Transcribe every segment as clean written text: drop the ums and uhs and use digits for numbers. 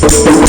Don't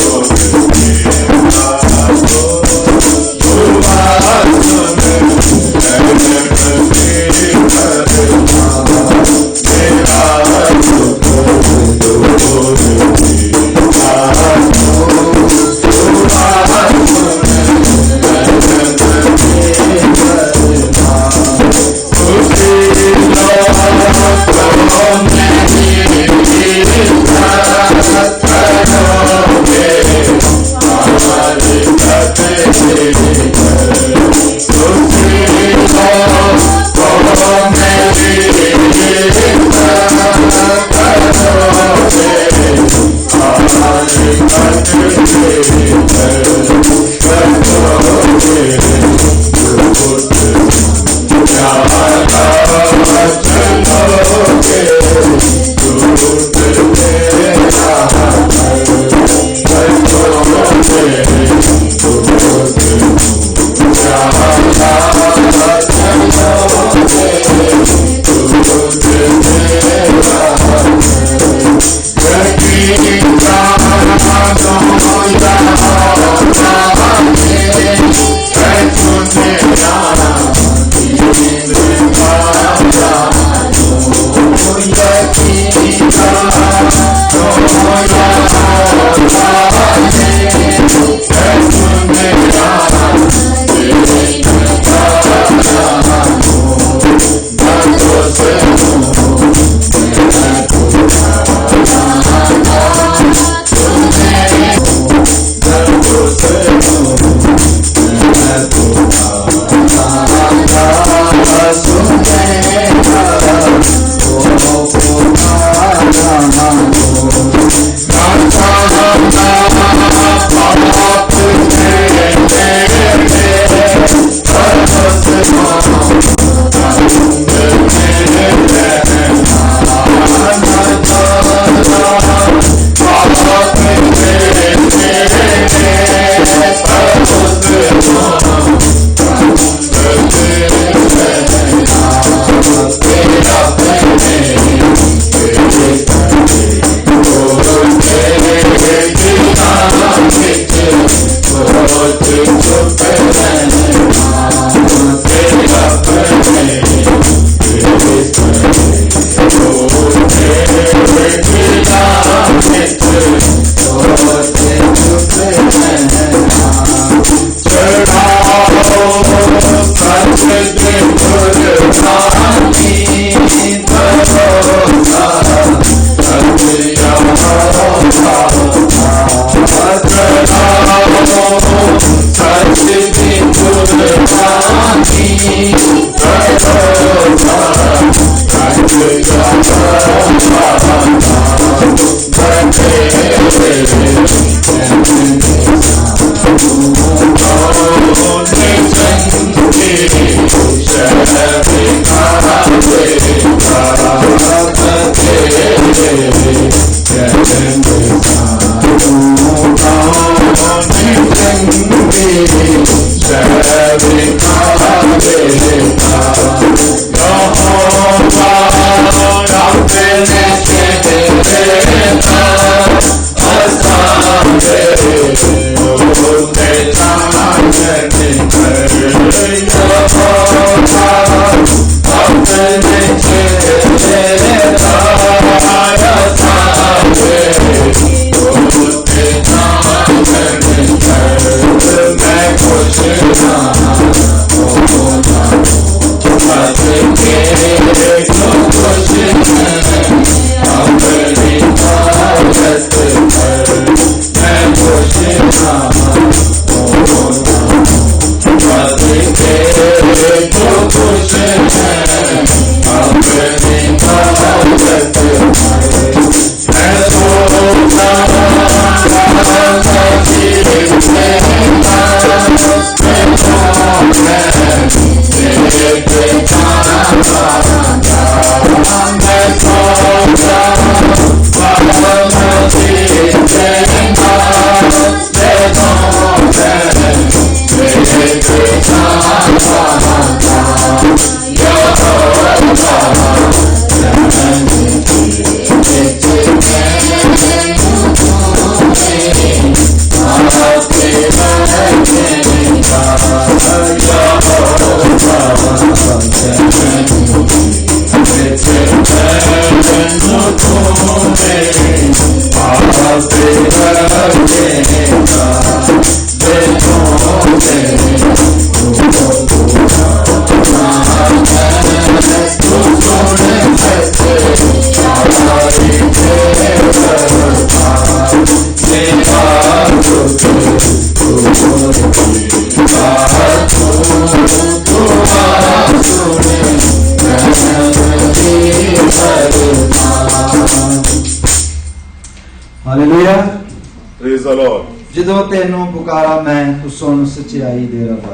जदों तेनू पुकारा मैं तू सुन सच्चाई दे रबा।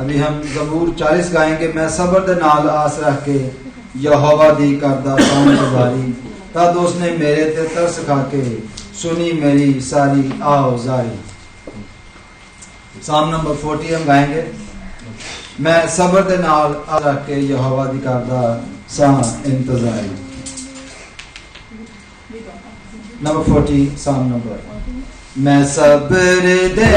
अभी हम ज़बूर 40 गाएंगे। मैं सबर दे नाल आस रख के यहोवा दी करदा इंतजारी, तद उसने मेरे ते तरस खा के सुनी मेरी सारी आवाज़ारी। साम नंबर 40 हम गाएंगे। मैं सबर दे नाल आस रख के यहोवा दी करदा इंतजारी। नंबर 40 साम नंबर। मैं सब्र दे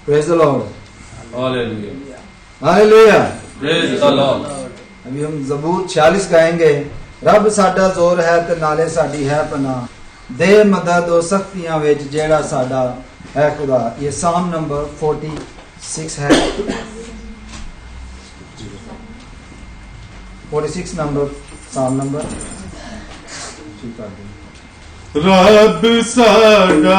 Praise the Lord. Hallelujah. Hallelujah. Praise the Lord. अभी हम ज़बूर 46 गाएंगे। रब साडा जोर है ते नाले साडी है पनाह, दे मदद ओ सख्तियां विच जेड़ा साडा है खुदा। ये साम नंबर 46 है। 46 number, psalm number. रब साडा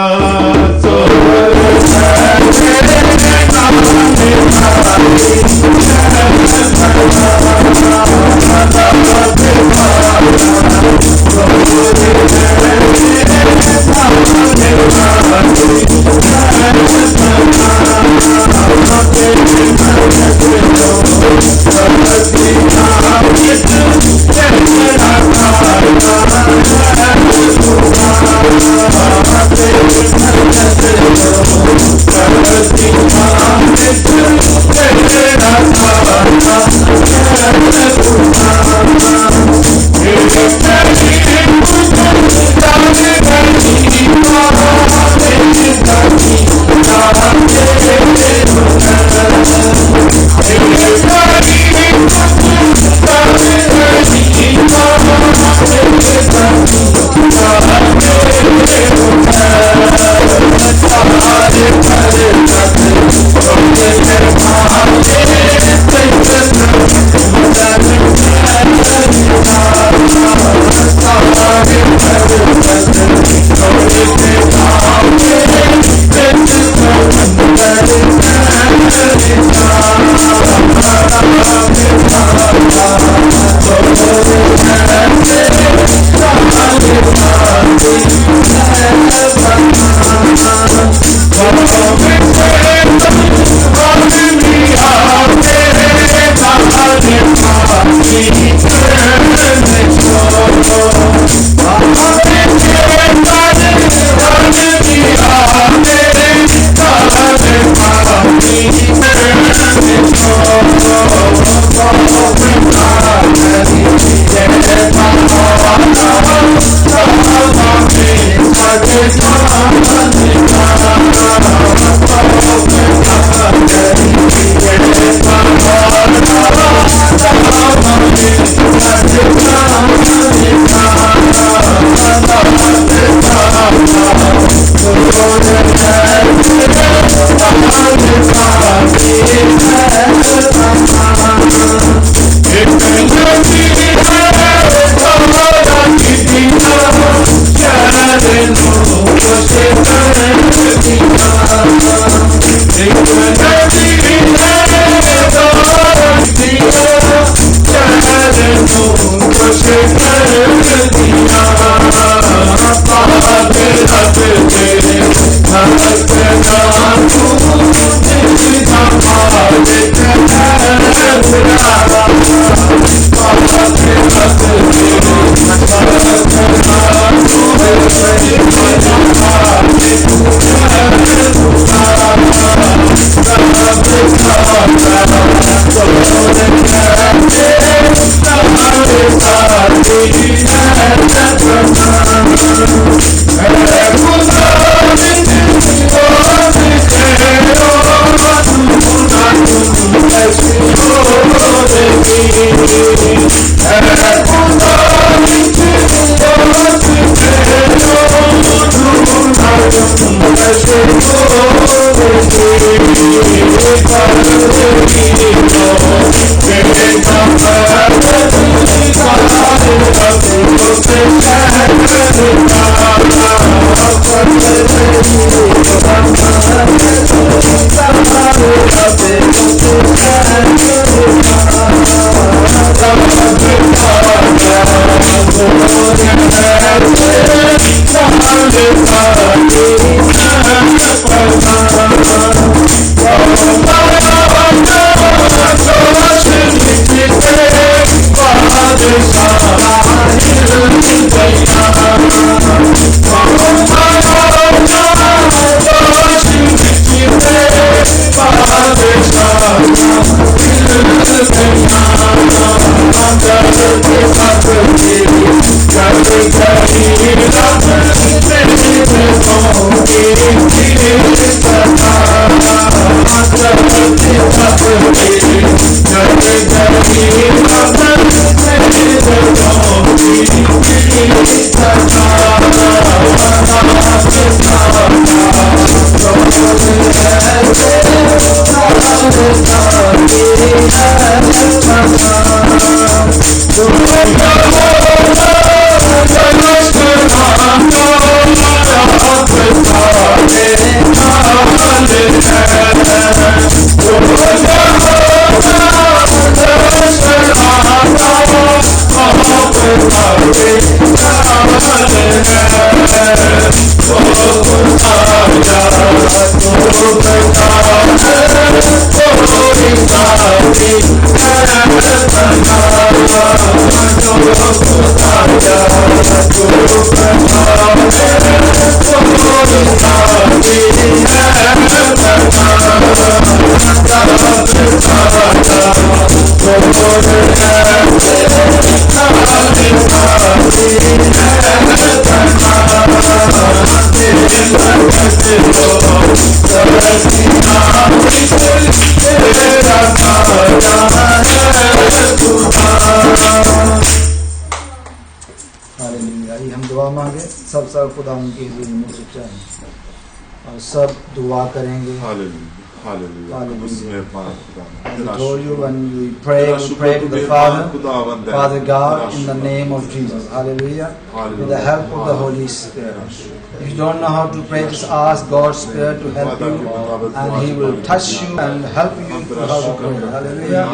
मांगे, सब खुदा उनकी हुजूर में झुक जाएंगे और सब दुआ करेंगे। Hallelujah hallelujah As I told you, when we pray to the Father God, in the name of Jesus. Hallelujah. With the help of the Holy Spirit. If you don't know how to pray, just ask God's Spirit to help you, and He will touch you and help you to how to pray. Hallelujah.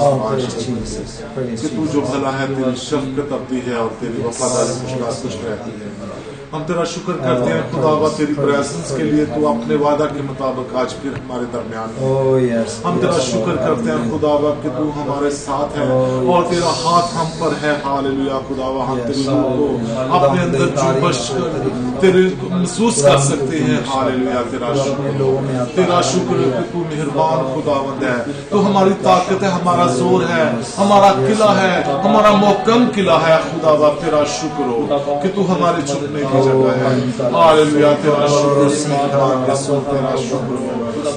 Oh, praise Jesus. Praise कि तू जो Jesus. भला है, तेरी शफ़क़त अपनी है और तेरी वफादारी कुछ रहती है। हम तेरा शुक्र करते हैं खुदावा तेरी प्रेजेंस के लिए, तू अपने वादा के मुताबिक आज फिर हमारे दरमियान है। Oh yes. हम तेरा शुक्र करते हैं खुदावा कि तू हमारे साथ है और तेरा हाथ हम पर है। हालेलुया खुदावा, हम तेरे रूह को अपने अंदर जुबश कर तेरे महसूस कर सकते हैं। हालेलुया तेरा शुक्र कि तू मेहरबान खुदावंद है, तू हमारी ताकत है, हमारा जोर है, हमारा किला है, हमारा मोहकम किला है। खुदावा तेरा शुक्र हो कि तू हमारे छुपने की जगह है। हालेलुया तेरा शुक्र, तेरा शुक्र हो।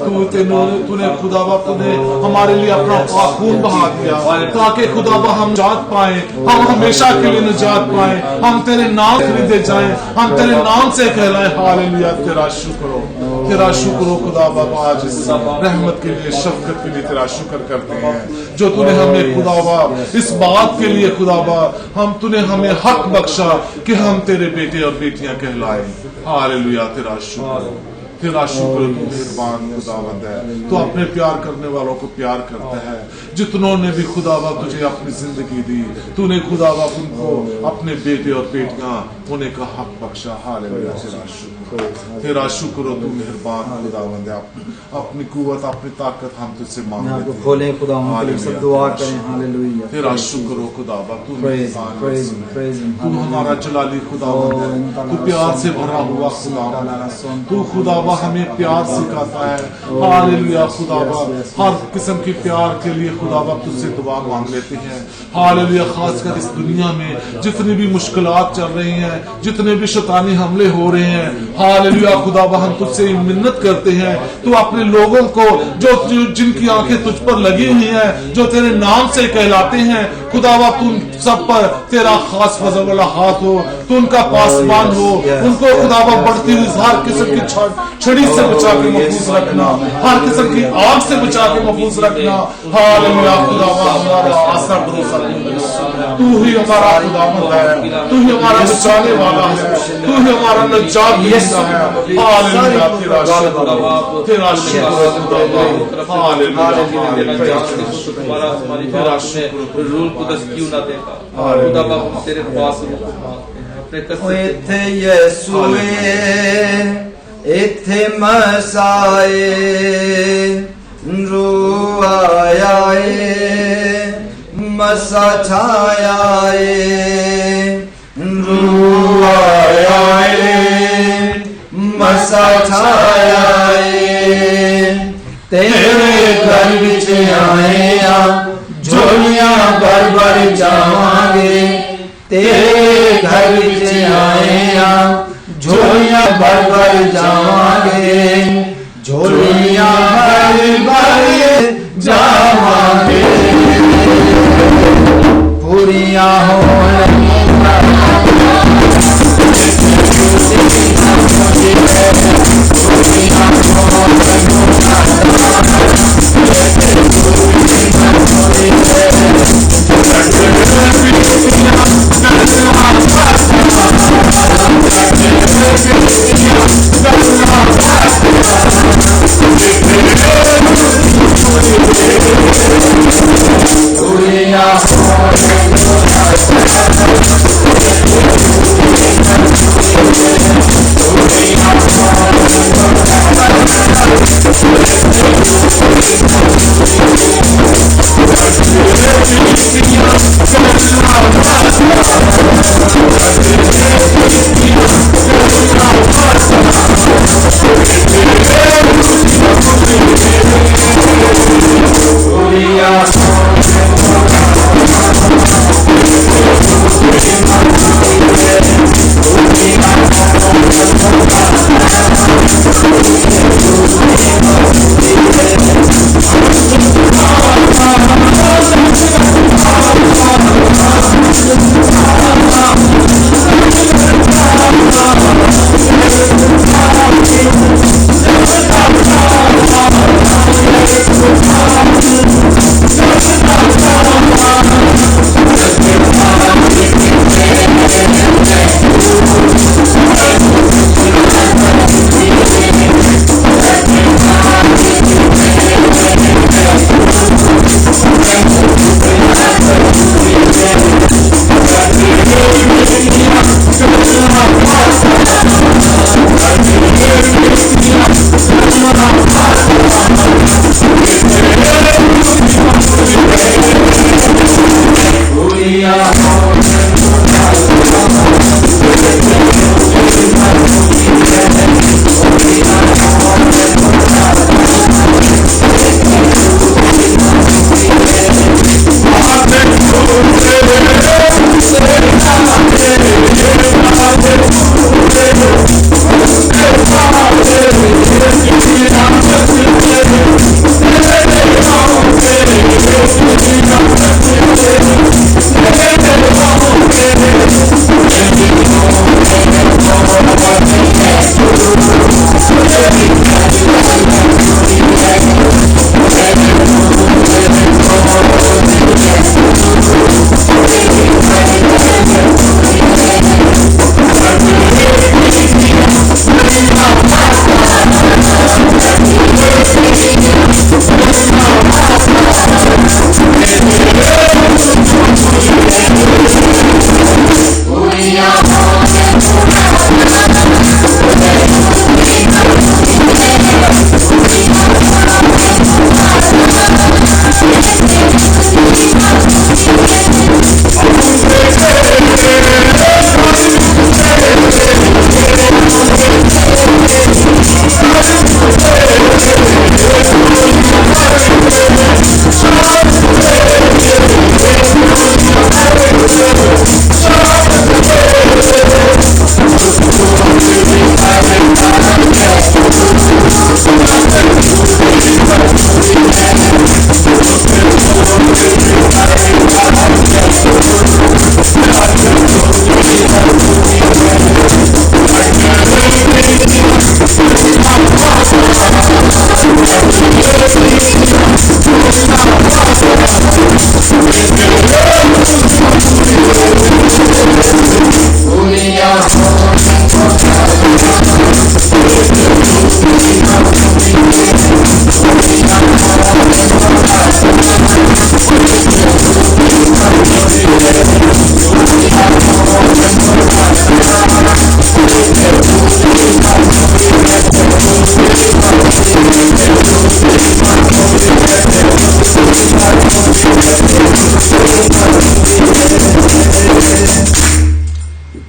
तूने खुदावा तूने हमारे लिए अपना खून बहा दिया ताकि खुदावा हम जात पाए, हम हमेशा के लिए निजात पाए, हम तेरे नाम खरीदे जाएं, हम तेरे नाम से कहलाएं। हालेलुया तेरा शुक्र हो खुदावा। आज इस रहमत के लिए, शफकत के लिए तेरा शुक्र करते हैं जो तूने हमें खुदावा इस बात के लिए खुदावा तूने हमें हक बख्शा कि हम तेरे बेटे और बेटियां कहलाएं। हालेलुया तेरा शुक्र तू मेहरबान खुदावंद है, तू अपने प्यार करने वालों को प्यार करता है। जितनों ने भी खुदावा तुझे अपनी जिंदगी दी, तूने खुदावा उनको अपने बेटे और बेटियां होने का हक बख्शा। हालेलुया तेरा शुक्र हो, तू मेहरबान खुदावंद है। अपनी कुव्वत अपनी ताकत हम तुझसे मांगते हैं। खोले खुदा, सब दुआ करें। हालेलुया तेरा शुक्र हो खुदावा, तू तू हमारा जलाली खुदावंद है, तू प्यार से भरा हुआ खुदावंद, तू खुदावा हमें प्यार सिखाता है। हालेलुया खुदावा, हर किस्म के प्यार के लिए खुदावा तुझसे दुआ मांग लेते हैं। हालेलुया खासकर इस दुनिया में जितनी भी मुश्किलात चल रही हैं, जितने भी शैतानी हमले हो रहे हैं, हालेलुया खुदावा हम तुझसे मिन्नत करते हैं तू अपने लोगों को जो जिनकी आंखें तुझ पर लगी हुई हैं, जो तेरे नाम से कहलाते हैं खुदावा, तू सब पर तेरा खास फजल वाला हाथ हो, तू उनका पासबान हो, उनको खुदावा बढ़ती हुई हर किस्म की छड़ी से बचा के महफूज रखना, हर किस्म की आग से बचा के महफूज रखना। हालेलुया खुदावा हमारा आसरा भरोसा तू ही हमारा खुदावंद है, तू ही हमारा बचाने वाला है, तू ही हमारा नजात देता है। हालेलुया तेरा शुक्र, तेरा शुक्र खुदावा। हालेलुया तेरा शुक्र। रूल कुदस क्यों ना देखा खुदावा, हम तेरे पास इथे यीशुए इथे मसाए रुआयाए मसा छायाए रुआयाए मसा छायाए तेरे घर विच आए झोलियां भर भर जावांगे, तेरे घर विच आए झोलियां भर भर जावांगे, झोलियां भर भर जावांगे, पूरियां होने पूरियां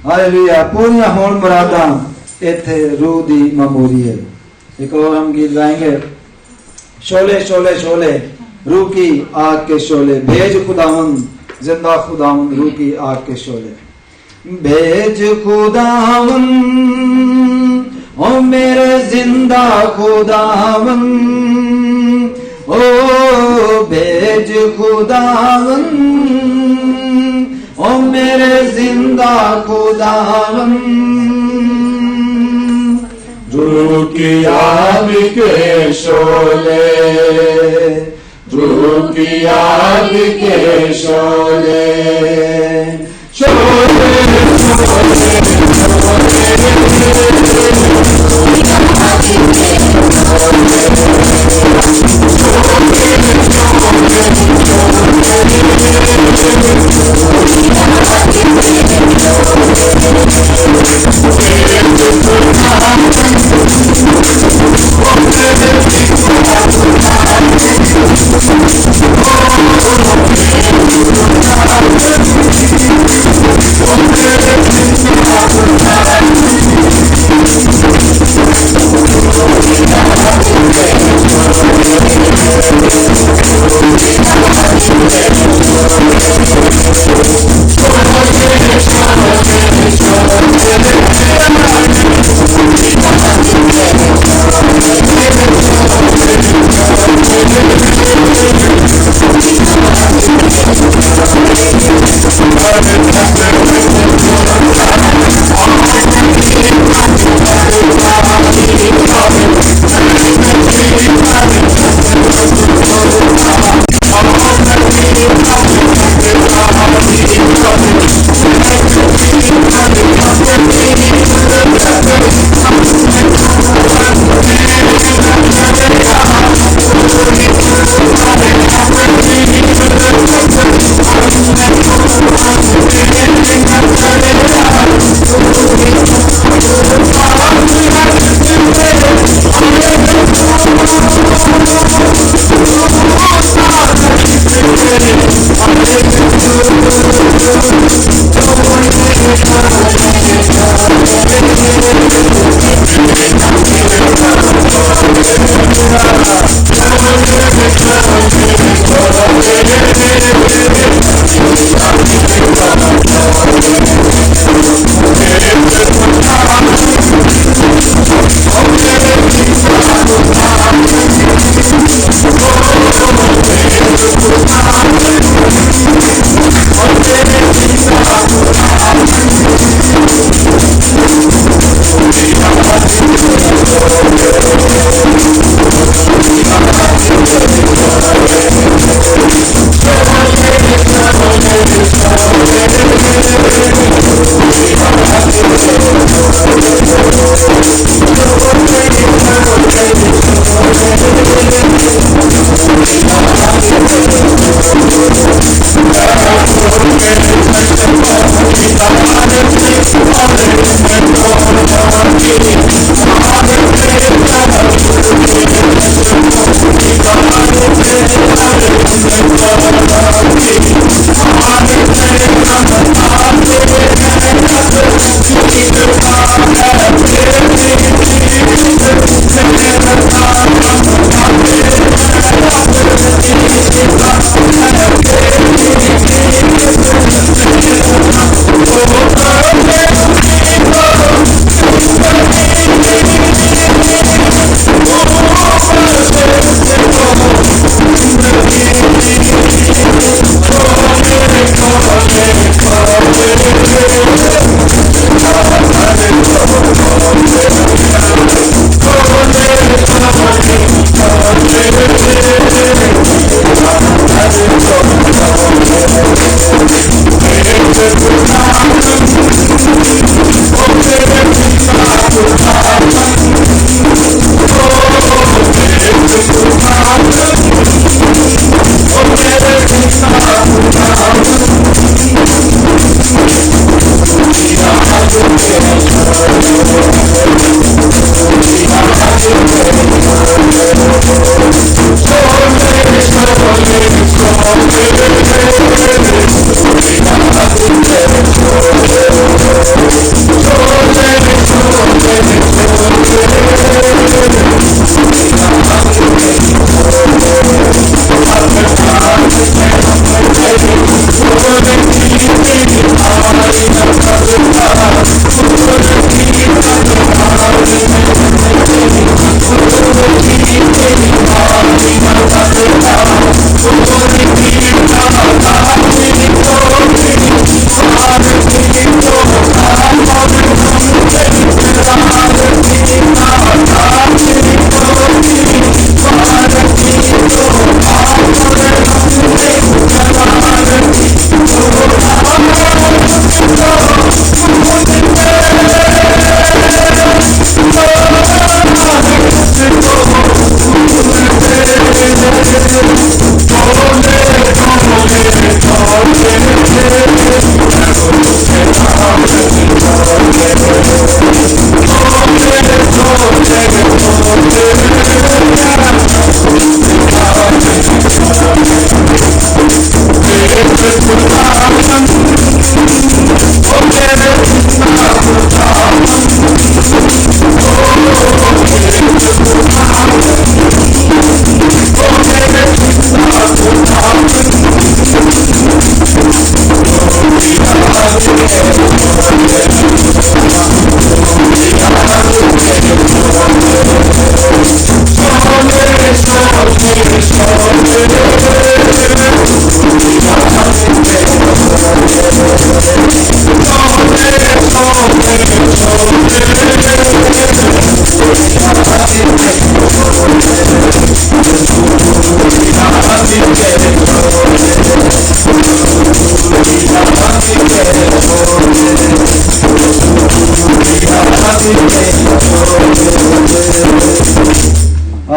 हालेलुया। पूरियां होण मुरादां इत्थे रूह दी ममूरी है। एक और हम गीत गाएंगे, शोले शोले शोले रूह की आग के शोले, भेज खुदावंद जिंदा खुदावंद रूह की आग के शोले। भेज खुदावंद ओ मेरे जिंदा खुदावंद, ओ भेज खुदावंद ओ मेरे जिंदा खुदावंद। रूह की आग के शोले, रूह की आग के शोले, शोले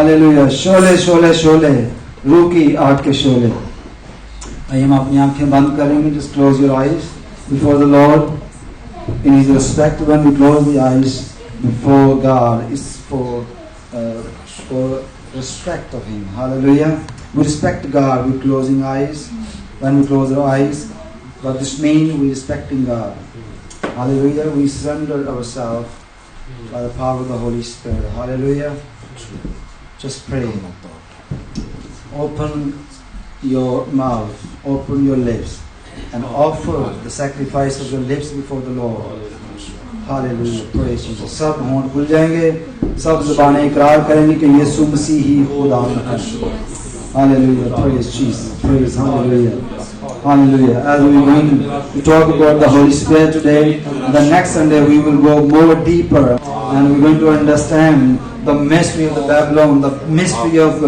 हालेलुया। शोले शोले शोले, रूह की आग के शोले। आइए हम अपनी आंखें बंद करेंगे. Just close your eyes before the Lord. In His respect, when we close the eyes before God, it's for respect of Him. Hallelujah. We respect God with closing eyes. When we close our eyes, but this means we respecting God. Hallelujah. We surrender ourselves by the power of the Holy Spirit. Hallelujah. Just pray. Open your mouth, open your lips, and offer the sacrifice of your lips before the Lord. Hallelujah. Praise Jesus. सब होंठ खुल जाएंगे, सब ज़बानें इकरार करेंगी कि यीशु मसीह ही खुदा है. Hallelujah. Praise Jesus. Praise. Hallelujah. Hallelujah. As we are going to talk about the Holy Spirit today, the next Sunday we will go more deeper and we're going to understand the mystery of the Babylon, the mystery of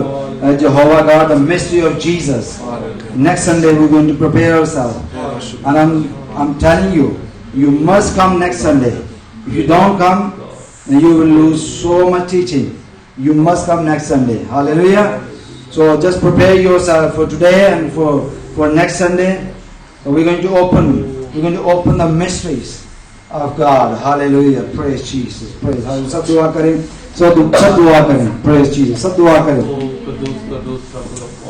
Jehovah God, the mystery of Jesus. Next Sunday we're going to prepare ourselves. And I'm telling you, you must come next Sunday. If you don't come, then you will lose so much teaching. You must come next Sunday. Hallelujah. So just prepare yourself for today and for next Sunday. We're going to open the mysteries of God. Hallelujah. Praise Jesus. Praise. Hallelujah. सब दुआ करें. सब दुआ करें. Praise Jesus. सब दुआ करें.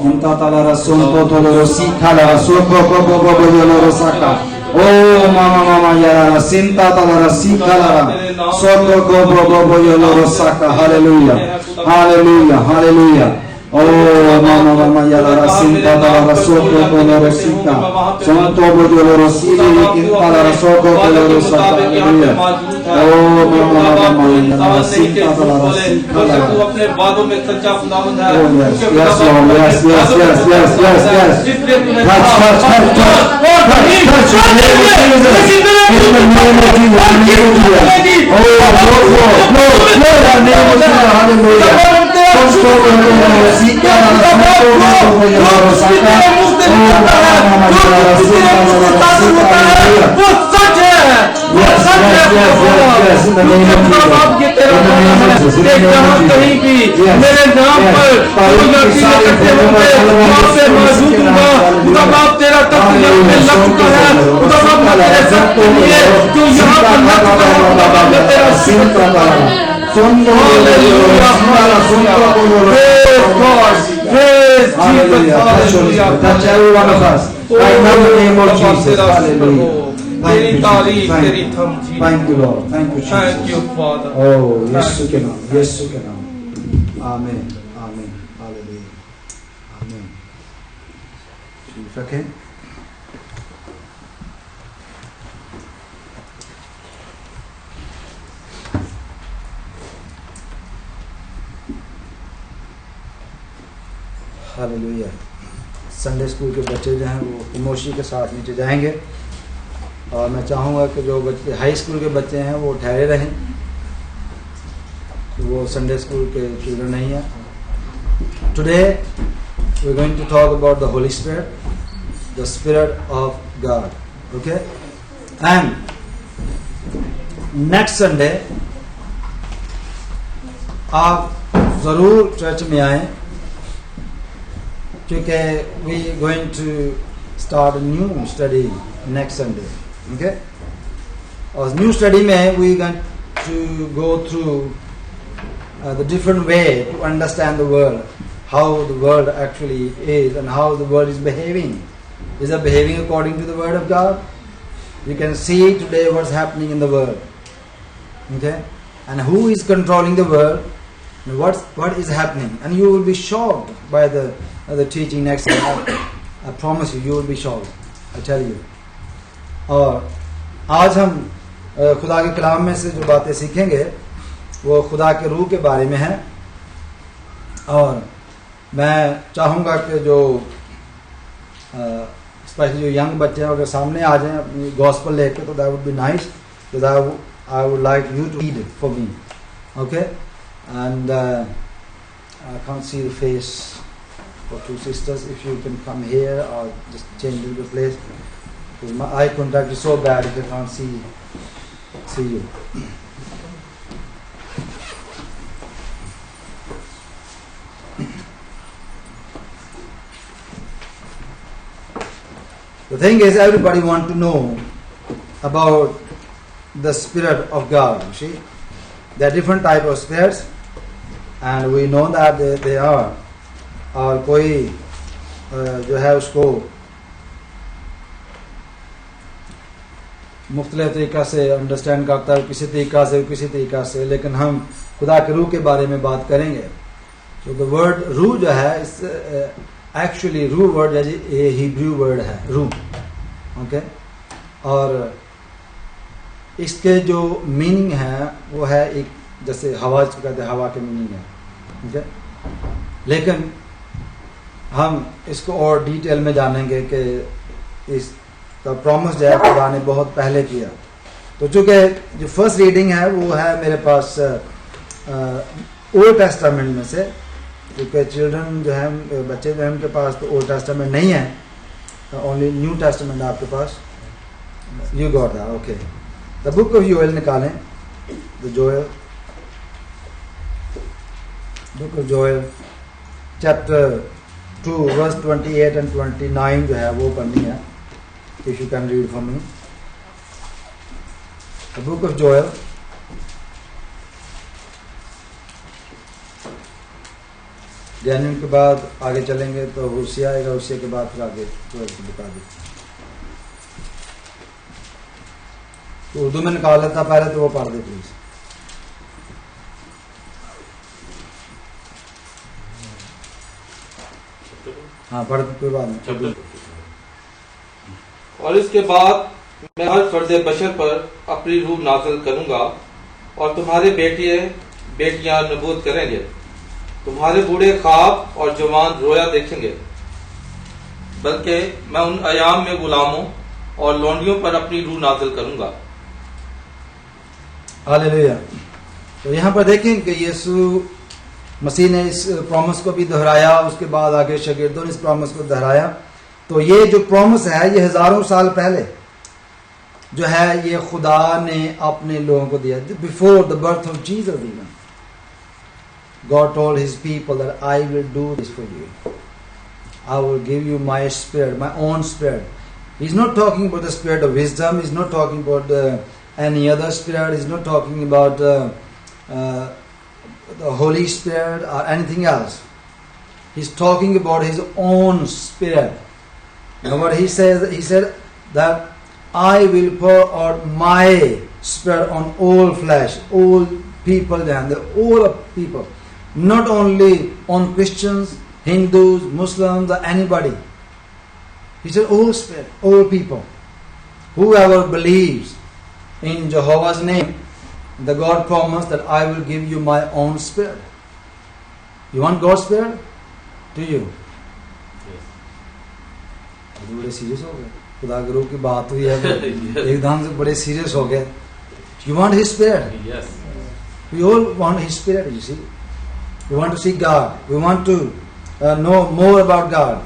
Inta tala rasun to tolo rosika la soko ko yolo rosaka. Oh mama ya sinta tala rasika la soko ko yolo rosaka. Hallelujah. Hallelujah. Hallelujah. Oh mama ya la sinta tala soko ko yolo rosika. Santo yolo rosika inta la soko ko yolo rosaka. Hallelujah. Oh mama ya la sinta tala rasika la. अपने वादों में सच्चा खुदावंद है. Oh yes, Lord, yes. Touch. कहीं भी मेरे नाम पर खुदा बाप तेरा तख्त लग चुका है. खुदा बाप मैं तेरे सब के लिए तू यहाँ पर लग चुका है. खुदा बाप मैं तेरा Touch every one of us. Right now in the name of Jesus. Hallelujah. तेरी तारीफ तेरी थम जी. Thank you, Lord. Thank you, Jesus. Thank you, Father. Oh, यीशु के नाम. Amen. Amen. Hallelujah. Amen. ठीक रखें. हालेलुया. संडे स्कूल के बच्चे जो हैं वो इमोशी के साथ नीचे जाएंगे और मैं चाहूँगा कि जो बच्चे हाई स्कूल के बच्चे हैं वो ठहरे रहें. वो संडे स्कूल के चिल्ड्रन नहीं हैं. Today we are going to talk about the Holy Spirit, the spirit of God. Okay. And next Sunday आप ज़रूर चर्च में आएँ क्योंकि we going to start new study next Sunday. Okay. और new study में we going to go through the different way to understand the world, how the world actually is and how the world is behaving. Is it behaving according to the word of God? You can see today what's happening in the world. Okay? And who is controlling the world? What is happening? And you will be shocked by the teaching next day. I promise you will be shocked. I tell you. और आज हम खुदा के कलाम में से जो बातें सीखेंगे वो खुदा के रूह के बारे में है. और मैं चाहूँगा कि जो स्पेशली जो यंग बच्चे हैं अगर सामने आ जाएं अपनी गॉस्पेल लेके तो that would be nice. So I would like you to read it for me. Okay? And I can't see the face for two sisters. If you can come here or just change the place. Because my eye contact is so bad if I can't see you. thing is, everybody want to know about the Spirit of God. You see, there are different type of spirits, and we know that they are. और कोई जो है उसको मुख्तलिफ तरीक़ा से understand करता है, किसी तरीक़ा से, लेकिन हम खुदा के रूह के बारे में बात करेंगे. तो द वर्ड रूह जो है, इस एक्चुअली रूह वर्ड ये हिब्रू वर्ड है, रूह. ओके, और इसके जो मीनिंग है वो है एक, जैसे हवा कहते हैं, हवा के मीनिंग है. ओके, लेकिन हम इसको और डिटेल में जानेंगे कि इसका प्रॉमिस जो है खुदा ने बहुत पहले किया. तो चूँकि जो फर्स्ट रीडिंग है वो है मेरे पास ओल्ड टेस्टामेंट में से, क्योंकि चिल्ड्रन जो है, बच्चे जो हैं, उनके पास तो ओल्ड टेस्टामेंट नहीं है, ओनली न्यू टेस्टामेंट आपके पास. You got that? Okay. The book of Yoel निकालें, the Joel, book of Joel chapter 2 verse 28 and 29 जो है वो पढ़नी है. If you can read for me the book of Joel. Daniel के बाद आगे चलेंगे तो होशिया आएगा, होशिया के बाद फिर आगे जोएल की बुक आगे. तो उर्दू में निकाल लेता पहले, तो वो पढ़ दे प्लीज. हाँ, पढ़, कोई बात नहीं. और इसके बाद मैं हर फर्ज बशर पर अपनी रूह नाज़िल करूंगा, और तुम्हारे बेटियां नबूवत करेंगे, तुम्हारे बूढ़े ख्वाब और जवान रोया देखेंगे, बल्कि मैं उन अयाम में गुलामों और लौंडियों पर अपनी रूह नाज़िल करूंगा. हालेलुया. तो यहाँ पर देखें कि यीशु मसीह ने इस प्रॉमिस को भी दोहराया, उसके बाद आगे शागिर्दों ने इस प्रॉमिस को दोहराया. तो ये जो प्रॉमिस है, ये हजारों साल पहले जो है, ये खुदा ने अपने लोगों को दिया. Before the birth of Jesus even God told his people that I will do this for you. I will give you my spirit, my own spirit. He's not talking about the spirit of wisdom. He's not talking about any other spirit. He's not talking about the Holy Spirit or anything else. He's talking about his own spirit. And what he says, he said that I will pour out my spirit on all flesh, all people, and all people. Not only on Christians, Hindus, Muslims, or anybody. He said all spirit, all people. Whoever believes in Jehovah's name, the God promised that I will give you my own spirit. You want God's spirit? Do you? बड़े serious हो गए. खुदा के रूह की बात हुई है, एकदम से बड़े सीरियस हो गए. You want His spirit? Yes. We all want His spirit, you see. We want to see God. We want to know more about God.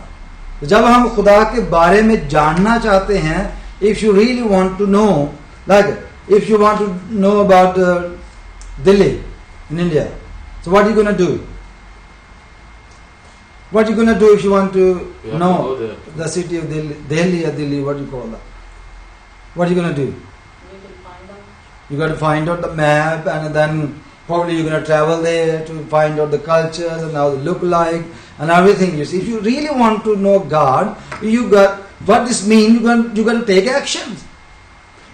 तो जब हम खुदा के बारे में जानना चाहते हैं, if you really want to know, like if you want to know about Delhi in India, so what are you going to do? What are you going to do if you want to know the city of Delhi or Delhi, what do you call that? What are you going to do? You got to find out the map, and then probably you're going to travel there to find out the cultures and how they look like and everything. You see, if you really want to know God, you got what this means. You got to take actions.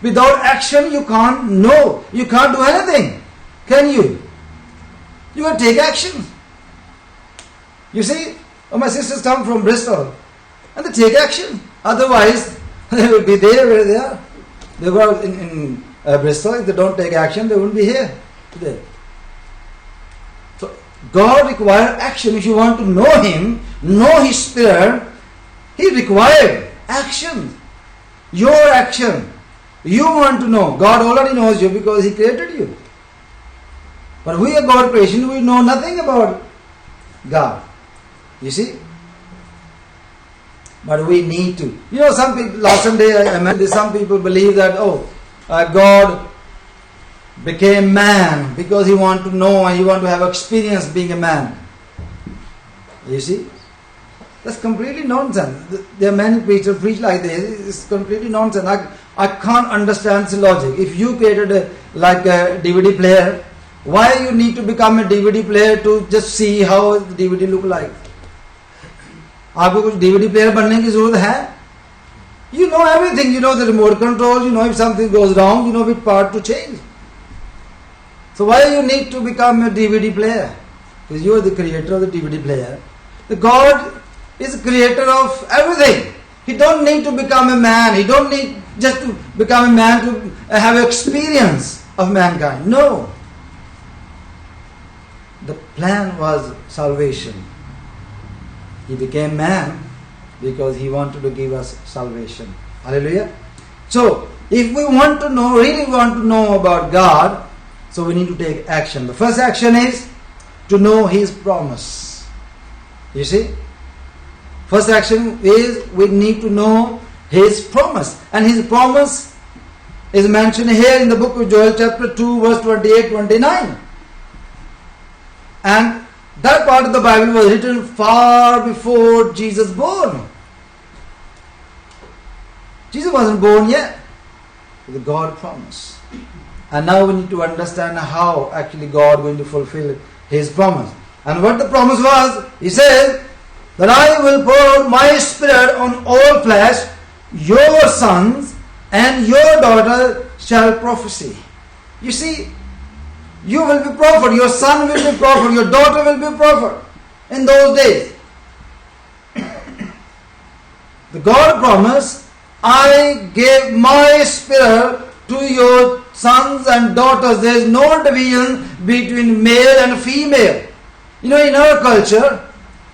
Without action, you can't know. You can't do anything, can you? You got to take action. You see, my sisters come from Bristol, and they take action. Otherwise, they will be there where they are. They were in Bristol. If they don't take action, they won't be here today. So God required action. If you want to know Him, know His Spirit, He required action. Your action. You want to know. God already knows you because He created you. But we are God creation. We know nothing about God. You see? But we need to. You know, some people, last Sunday I met this, some people believe that, God became man because He wanted to know and He wanted to have experience being a man. You see? That's completely nonsense. There are many preachers preach like this. It's completely nonsense. I can't understand the logic. If you created a DVD player, why you need to become a DVD player to just see how the DVD look like? आपको कुछ DVD player बनने की जरूरत है? You know everything. You know the remote control. You know if something goes wrong. You know which part to change. So why you need to become a DVD player? Because you are the creator of the DVD player. The God is the creator of everything. He don't need to become a man. He don't need just to become a man to have experience of mankind. No. The plan was salvation. He became man because he wanted to give us salvation. Hallelujah. So, if we want to know, really want to know about God, so we need to take action. The first action is to know His promise. You see? First action is we need to know His promise. And His promise is mentioned here in the book of Joel chapter 2 verse 28-29. And that part of the Bible was written far before Jesus born. Jesus wasn't born yet. The God promise. And now we need to understand how actually God is going to fulfill His promise. And what the promise was, He says, that I will pour out my Spirit on all flesh, your sons and your daughters shall prophesy. You see, you will be prophet, your son will be prophet, your daughter will be prophet in those days. The God promised, I gave my Spirit to your sons and daughters. There is no division between male and female. You know, in our culture,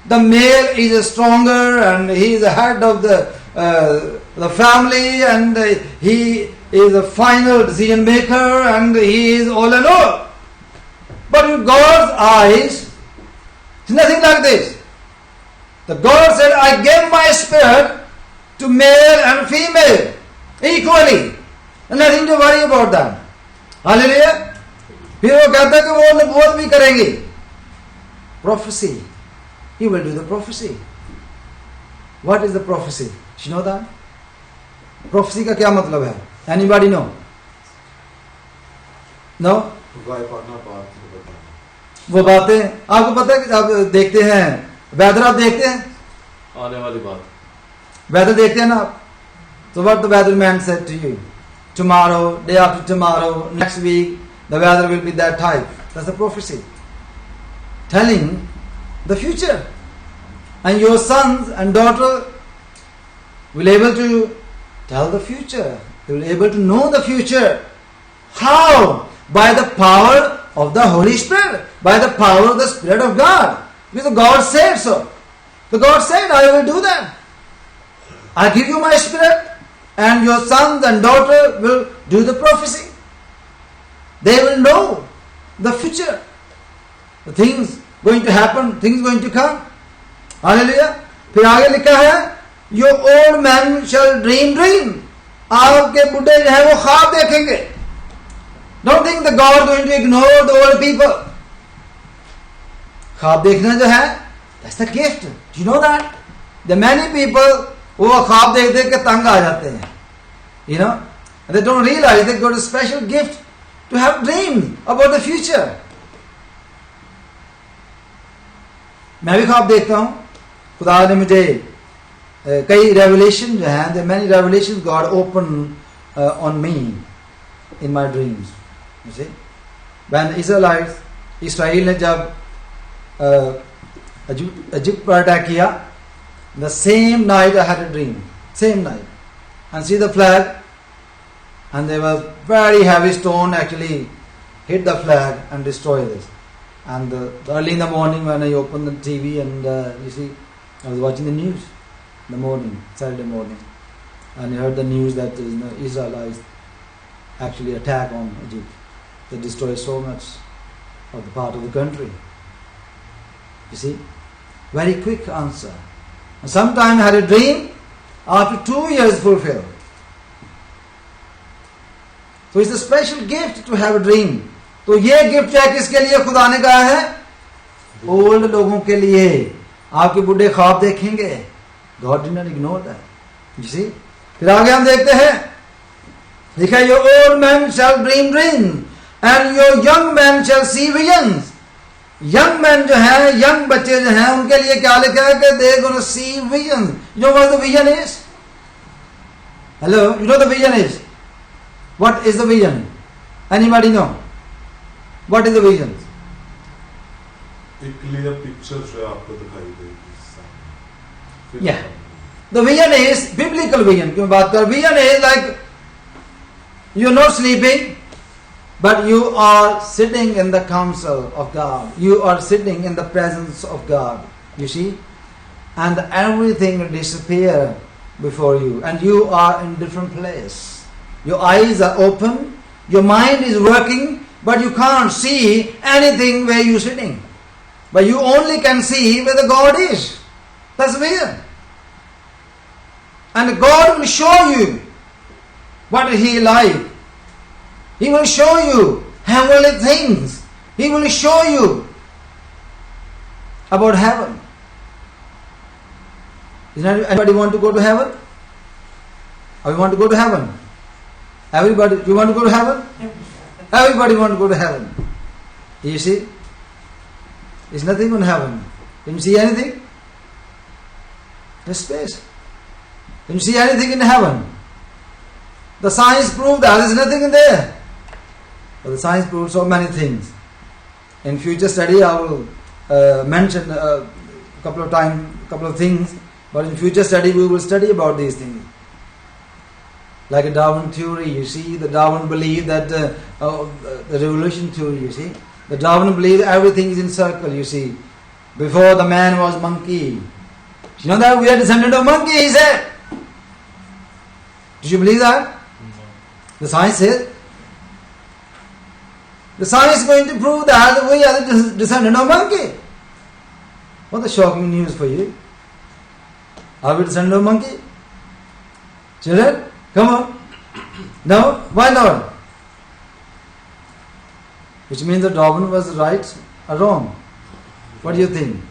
the male is stronger and he is the head of the family and he is a final decision maker and he is all and all. But in God's eyes, it's nothing like this. The God said, I gave my Spirit to male and female equally. And nothing to worry about that. Hallelujah. फिर वो कहता है कि वो नबूवत भी करेंगे. Prophecy. He will do the prophecy. What is the prophecy? Do you know that? Prophecy का क्या मतलब है? Anybody know? No? वो बातें आपको पता है कि आप देखते हैं वेदर आप देखते हैं आने वाली बात वेदर देखते हैं ना आप so what the weatherman said to you tomorrow, day after tomorrow, next week the weather will be that type. That's the prophecy telling the future, and your sons and daughter will be able to tell the future. They will be able to know the future. How? By the power of the Holy Spirit, by the power of the Spirit of God. Because God said so. So God said, I will do that. I give you my Spirit, and your sons and daughter will do the prophecy. They will know the future, the things going to happen, things going to come. Hallelujah. फिर आगे लिखा है, your old men shall dream. आपके बुढ़े जो है वो ख्वाब देखेंगे. Don't think the God is going to ignore the old people. ख्वाब देखना जो है, that's the gift. Do you know that? There are many people वो ख्वाब देख देख के तंग आ जाते हैं. You know, and they don't realize they got a special gift to have dreams about the future. मैं भी ख्वाब देखता हूँ. खुदा ने मुझे कई revelation जो हैं, there are many revelations God opened on me in my dreams. You see, when Israelites, Israel ने जब Egypt पर अटैक किया, the same night I had a dream, same night, and see the flag, and there was very heavy stone actually hit the flag and destroyed this. And early in the morning when I opened the TV and you see, I was watching the news in the morning, Saturday morning, and I heard the news that Israelites actually attack on Egypt. They destroy so much of the part of the country. You see, very quick answer. And sometime I had a dream after 2 years fulfilled. So it's a special gift to have a dream. तो ये gift है किसके लिए खुदा ने कहा है? Old लोगों के लिए, आपके बुढ़े ख्वाब देखेंगे. God did not ignore that. You see? फिर आगे हम देखते हैं, लिखा है, your old men shall dream dreams and your young men shall see visions. Young men जो हैं, young बच्चे जो हैं, उनके लिए क्या लिखा है कि they gonna see visions. You know what the vision is? Hello, you know the vision is? What is the vision? Anybody know? What is the vision? एक क्लियर पिक्चर जो आपको दिखाई देगी. Yeah. The vision is biblical vision. क्यों बात कर? Vision is like you're not sleeping, but you are sitting in the counsel of God. You are sitting in the presence of God. You see? And everything will disappear before you. And you are in different place. Your eyes are open. Your mind is working, but you can't see anything where you're sitting. But you only can see where the God is. That's vision. And God will show you what He like. He will show you heavenly things. He will show you about heaven. Does anybody want to go to heaven? Or you want to go to heaven? Everybody, you want to go to heaven? Everybody want to go to heaven. You see? There's nothing on heaven. Can you see anything? There's space. Can you see anything in heaven? The science proved that there's nothing in there. But the science proved so many things. In future study, I will mention a couple of things. But in future study, we will study about these things. Like a Darwin theory, you see, the Darwin believed that the evolution theory, you see, the Darwin believed everything is in circle, you see. Before the man was monkey. You know that we are descendant of monkey, he said. Did you believe that? No. The science says. The science is going to prove that we are the descendant of monkey. What a shocking news for you. Are we descendant of monkey? Children, come on. No? Why not? Which means that Darwin was right or wrong. What do you think?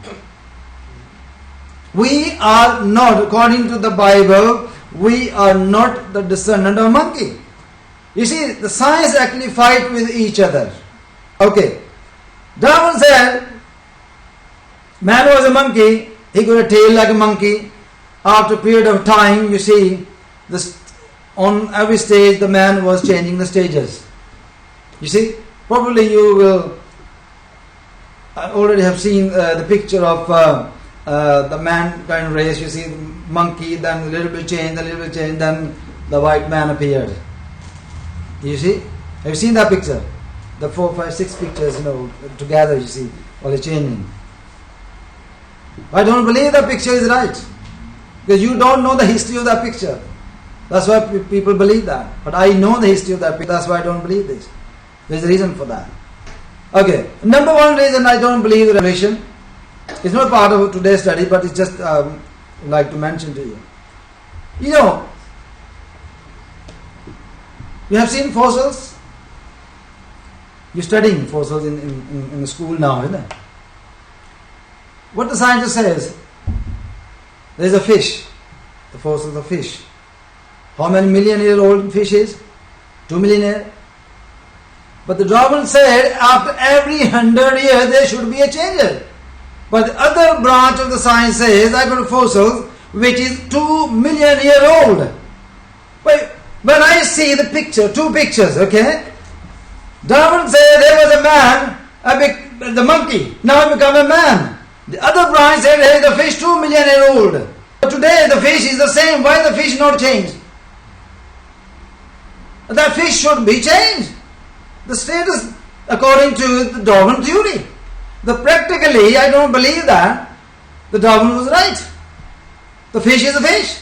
We are not, according to the Bible, we are not the descendant of monkey. You see, the science actually fight with each other. Okay. Darwin said, man was a monkey, he got a tail like a monkey. After a period of time, you see, on every stage the man was changing the stages. You see, probably you will already have seen the picture of the mankind race. You see the monkey, then a little bit change, then the white man appeared. You see? Have you seen that picture? The 4, 5, 6 pictures, together, you see, all the changing. I don't believe that picture is right. Because you don't know the history of that picture. That's why people believe that. But I know the history of that picture. That's why I don't believe this. There's a reason for that. Okay. Number one reason I don't believe the revelation. It's not part of today's study, but it's just like to mention to you. You have seen fossils? You're studying fossils in the school now, isn't it? What the scientist says, there is a fish, the fossil of fish. How many million-year-old fish is? 2 million years. But the Darwin said after every 100 years there should be a change. But the other branch of the science says I got a fossil which is 2 million years old. But when I see the picture, 2 pictures, okay? Darwin said there was a man, the monkey, now become a man. The other branch said, hey, the fish 2 million years old. But today the fish is the same. Why the fish not changed? That fish should be changed. The status according to the Darwin theory. Practically, I don't believe that. The Darwin was right. The fish is a fish.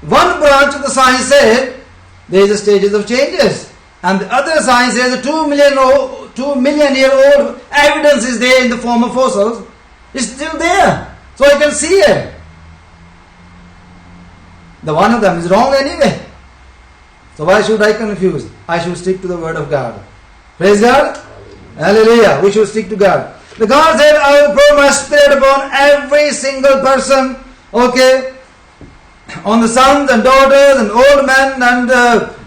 One branch of the science said there is a stages of changes. And the other science says the 2 million year old evidence is there in the form of fossils. It's still there. So I can see it. The one of them is wrong anyway. So why should I confuse? I should stick to the word of God. Praise God. Hallelujah. We should stick to God. The God said, I will pour my spirit upon every single person. Okay? On the sons and daughters and old men and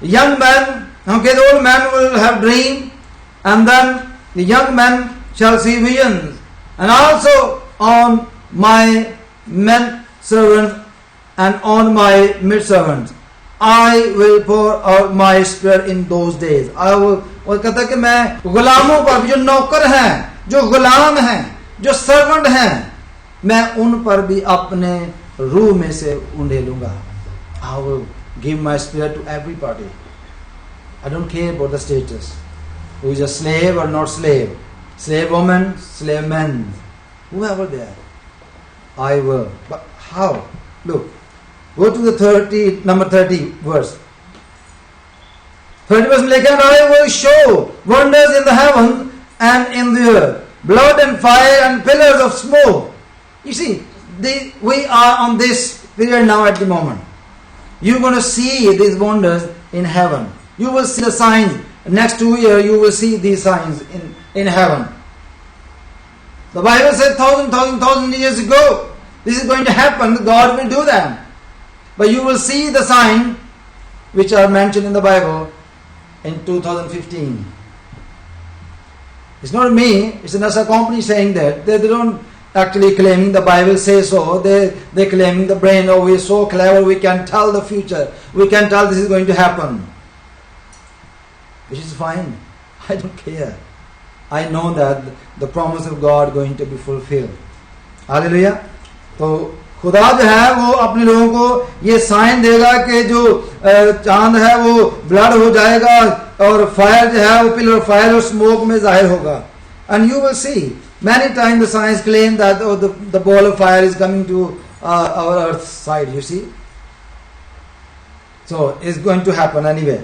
young men. Okay, the old men will have dream. And then the young men shall see visions. And also on my men servants and on my maid servants, I will pour out my spirit in those days. I will, और कहता है कि मैं गुलामों पर भी, जो नौकर हैं, जो गुलाम हैं, जो सर्वेंट हैं, मैं उन पर भी अपने रूह में से उंडेलूंगा. I will give my spirit to every party. I don't care about the status, who is a slave or not slave, slave woman, slave man, whoever they are, I will. But how? Look, go to the number 30 verse. 30 verse में लिखा है, I will show wonders in the heaven and in the earth, blood and fire and pillars of smoke. You see, we are on this period now at the moment. You're going to see these wonders in heaven. You will see the signs. Next 2 years, you will see these signs in heaven. The Bible said thousand years ago, this is going to happen. God will do that. But you will see the sign which are mentioned in the Bible in 2015. It's not me, it's a NASA company saying that. They don't actually claiming the Bible says so. They claiming the brain, oh, we're so clever, we can tell the future. We can tell this is going to happen. Which is fine. I don't care. I know that the promise of God going to be fulfilled. Hallelujah. तो खुदा जो है वो अपने लोगों को ये sign देगा कि जो चांद है वो ब्लड हो जाएगा और फायर जो है वो पिलर फायर और स्मोक में जाहिर होगा. And you will see many times the science claim that the ball of fire is coming to our earth's side, you see. So it's going to happen anyway.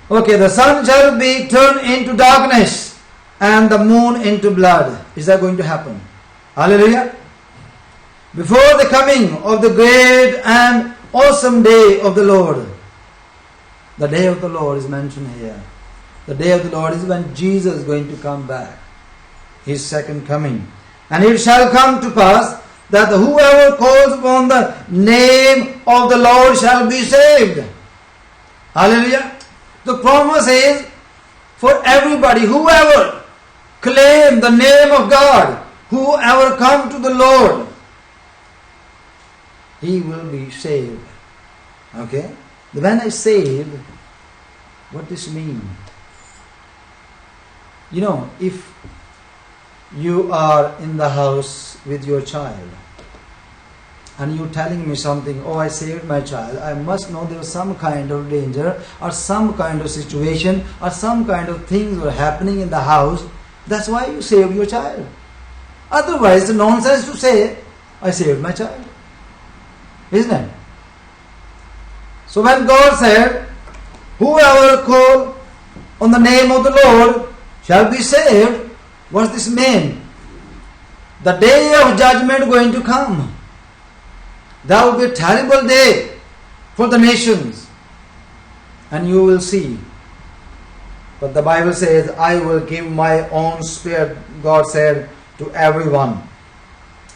Okay, the sun shall be turned into darkness and the moon into blood. Is that going to happen? Hallelujah. Before the coming of the great and awesome day of the Lord. The day of the Lord is mentioned here. The day of the Lord is when Jesus is going to come back. His second coming. And it shall come to pass that whoever calls upon the name of the Lord shall be saved. Hallelujah. The promise is for everybody, whoever claim the name of God, whoever come to the Lord, he will be saved. Okay? When I saved, what does this mean? You know, if you are in the house with your child and you're telling me something, oh, I saved my child, I must know there was some kind of danger or some kind of situation or some kind of things were happening in the house. That's why you saved your child. Otherwise, it's nonsense to say, I saved my child. Isn't it? So when God said, whoever call on the name of the Lord shall be saved, what does this mean? The day of judgment going to come. That will be a terrible day for the nations. And you will see. But the Bible says, I will give my own spirit, God said, to everyone.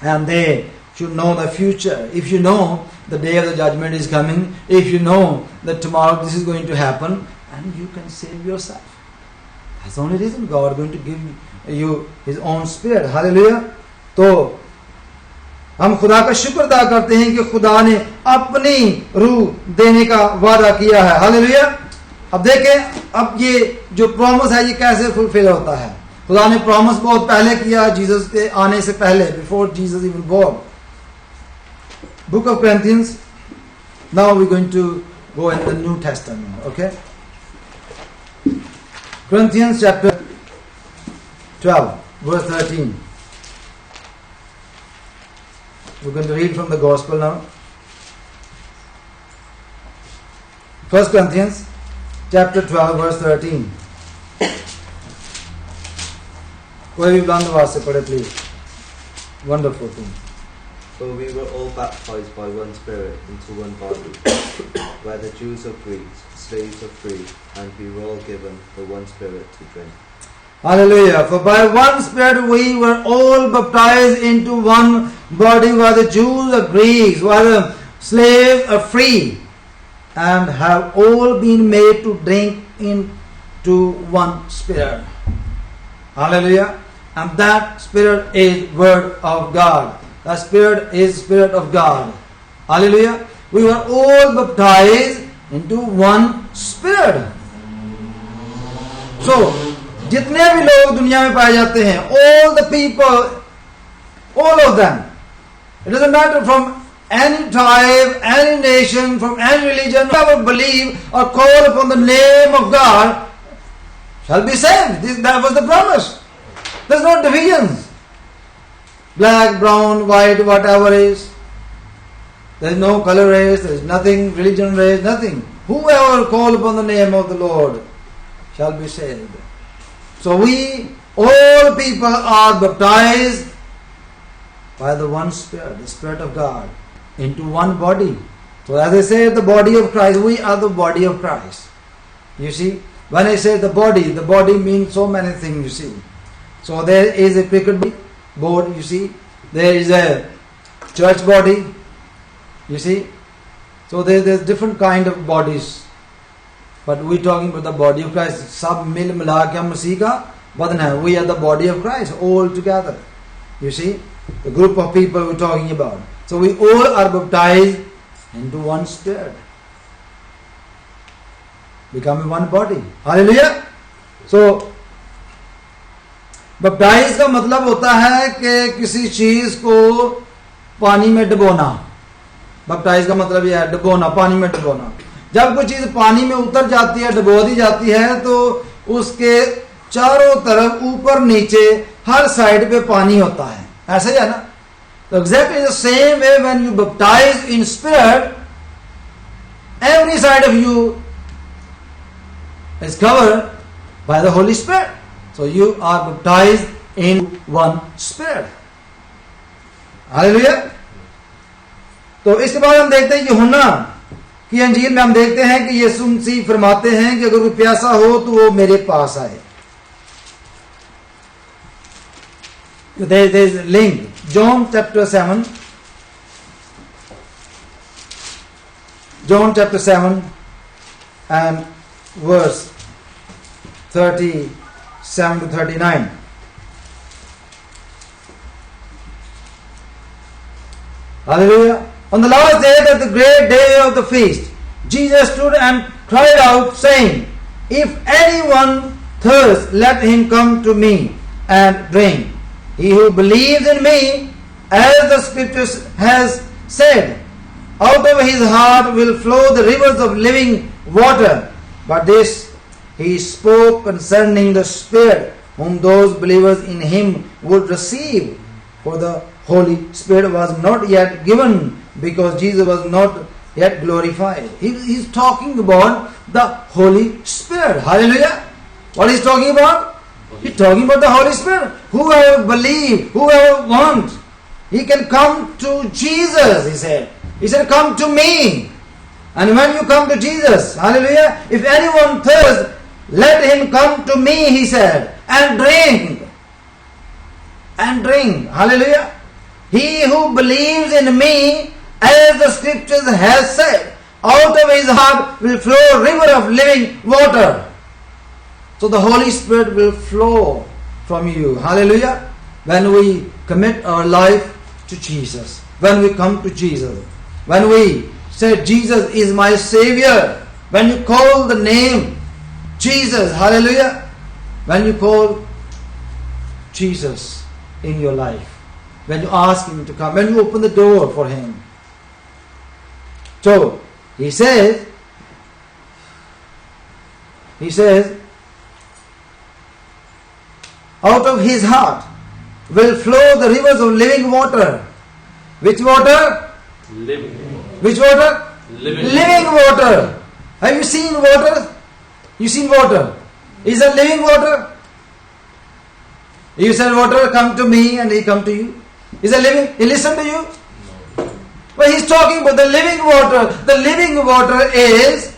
And they should know the future. If you know the day of the judgment is coming, if you know that tomorrow this is going to happen, and you can save yourself. That's the only reason God is going to give you His own spirit. Hallelujah. तो हम खुदा का शुक्र अदा करते हैं कि खुदा ने अपनी रूह देने का वादा किया है. हालेलुया. अब देखें, अब ये जो प्रॉमिस है ये कैसे फुलफिल होता है. खुदा ने प्रॉमिस बहुत पहले किया, जीसस के आने से पहले, before Jesus even born. Book of Corinthians. Now we're going to go in the New Testament. Okay. Corinthians chapter 12, verse 13. We're going to read from the Gospel now. 1 Corinthians chapter 12, verse 13. कोई भी बुलंद आवाज से पढ़े please. Wonderful thing. For we were all baptized by one Spirit into one body, whether Jews or Greeks, slaves or free, and we were all given the one Spirit to drink. Hallelujah. For by one Spirit we were all baptized into one body, whether Jews or Greeks, whether slaves or free, and have all been made to drink into one Spirit. Hallelujah. And that Spirit is Word of God. That Spirit is Spirit of God. Hallelujah. We were all baptized into one Spirit. So, जितने भी लोग दुनिया में पाए जाते हैं, all the people, all of them, it doesn't matter from any tribe, any nation, from any religion, whoever believe or call upon the name of God shall be saved. That was the promise. There's no divisions. Black, brown, white, whatever is. There's no color race, there's nothing, religion race, nothing. Whoever call upon the name of the Lord shall be saved. So we, all people are baptized by the one Spirit, the Spirit of God, into one body. So as I say, the body of Christ, we are the body of Christ. You see, when I say the body means so many things, you see. So there is a cricket board, you see. There is a church body, you see. So there's different kind of bodies. But we're talking about the body of Christ. Sab mil mila ke hum Masih ka badan hai. We are the body of Christ all together. You see, the group of people we're talking about. So we all are baptized into one Spirit, becoming one body. Hallelujah. So baptize का मतलब होता है कि किसी चीज को पानी में डुबोना. Baptize का मतलब यह है डुबोना, पानी में डुबोना. जब कोई चीज पानी में उतर जाती है, डुबो दी जाती है, तो उसके चारों तरफ ऊपर नीचे हर साइड पे पानी होता है. ऐसा ही है ना. So exactly the same way when you baptize in Spirit, every side of you is covered by the Holy Spirit. So you are baptized in one Spirit. Hallelujah. तो इसके बाद हम देखते हैं यूहन्ना की अंजील में हम देखते हैं कि यीशु मसीह फरमाते हैं कि अगर कोई प्यासा हो तो वो मेरे पास आए. There is a link. John chapter 7 and verse 37 to 39. Hallelujah. On the last day of the great day of the feast, Jesus stood and cried out, saying, If anyone thirsts, let him come to me and drink. He who believes in me, as the scriptures has said, out of his heart will flow the rivers of living water. But this he spoke concerning the Spirit, whom those believers in him would receive. For the Holy Spirit was not yet given, because Jesus was not yet glorified. He's talking about the Holy Spirit. Hallelujah. What he's talking about? He's talking about the Holy Spirit. Whoever believes, whoever wants, he can come to Jesus, he said. He said, come to me. And when you come to Jesus, hallelujah, if anyone thirsts, let him come to me, he said, and drink. And drink. Hallelujah. He who believes in me, as the scriptures has said, out of his heart will flow a river of living water. So the Holy Spirit will flow from you. Hallelujah. When we commit our life to Jesus. When we come to Jesus. When we say, Jesus is my Savior. When you call the name Jesus. Hallelujah. When you call Jesus in your life. When you ask Him to come. When you open the door for Him. So, He says, out of his heart will flow the rivers of living water. Which water? Living. Which water? Living water. Have you seen water? You seen water? Is that living water? You said water, come to me, and he come to you. Is that living? He listen to you? No. But he's talking about the living water. The living water is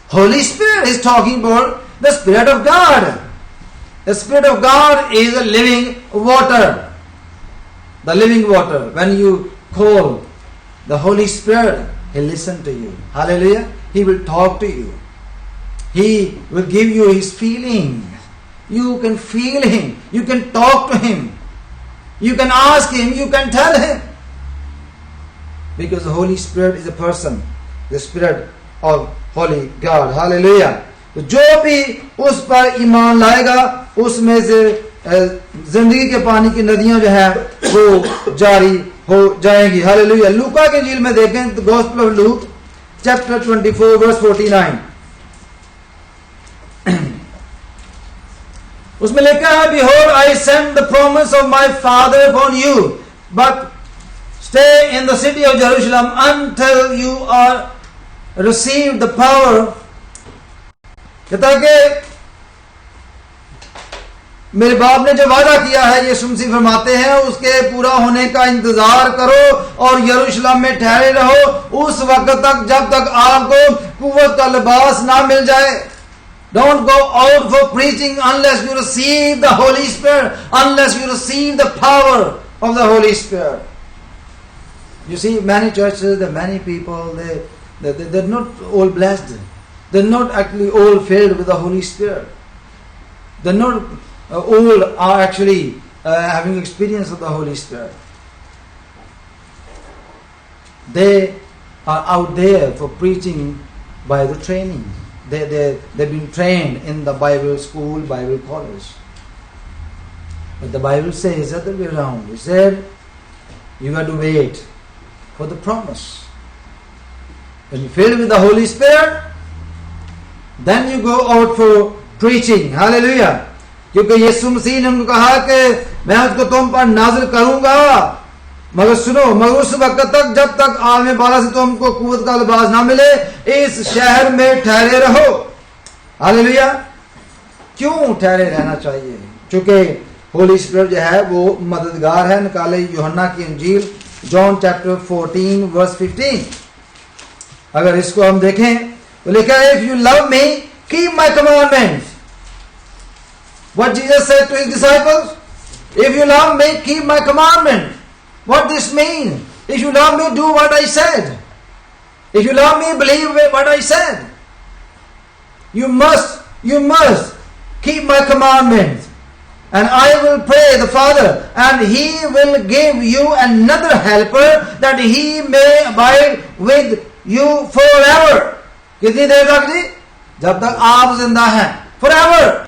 Holy Spirit. He's talking about the Spirit of God. The Spirit of God is a living water. The living water. When you call the Holy Spirit, He will listen to you. Hallelujah. He will talk to you. He will give you His feeling. You can feel Him. You can talk to Him. You can ask Him. You can tell Him. Because the Holy Spirit is a person. The Spirit of Holy God. Hallelujah. तो जो भी उस पर ईमान लाएगा उसमें से जिंदगी के पानी की नदियां जो है वो जारी हो जाएंगी. हालेलुया. लूका के इंजील में देखें तो Gospel of Luke chapter 24 verse 49 उसमें लिखा है, Behold, I send the promise of my Father upon you, but stay in the city of Jerusalem until you are received the power. कहता है कि मेरे बाप ने जो वादा किया है, यीशु मसीह फरमाते हैं, उसके पूरा होने का इंतजार करो और यरूशलेम में ठहरे रहो उस वक्त तक जब तक आपको कुव्वत का लिबास ना मिल जाए. Don't go out for preaching unless you receive the Holy Spirit, unless you receive the power of the Holy Spirit. You see, many churches, there are many people, they're not all blessed. They're not actually all filled with the Holy Spirit. They're not all are actually having experience of the Holy Spirit. They are out there for preaching by the training. They've been trained in the Bible school, Bible college. But the Bible says the other way around. It said, you got to wait for the promise. When you're filled with the Holy Spirit, then you go out for preaching. Hallelujah. क्योंकि यीशु मसीह ने उनको कहा कि मैं उसको तुम पर नाज़िल करूंगा, मगर सुनो, मगर उस वक्त तक जब तक आलम बाला से तुमको कुव्वत का लिबास ना मिले इस शहर में ठहरे रहो. हालेलुया. क्यों ठहरे रहना चाहिए? क्योंकि होली स्पिरिट जो है वो मददगार है. निकाले यूहन्ना की इंजील जॉन चैप्टर 14 वर्स 15. अगर इसको हम देखें तो लिखा है, if you love me keep my commandments. What Jesus said to His disciples, if you love me keep my commandment. What this means? If you love me, do what I said. If you love me, believe what I said. You must keep my commandments. And I will pray the Father, and He will give you another helper, that He may abide with you forever. कितनी देर तक जी? जब तक आप जिंदा हैं. Forever.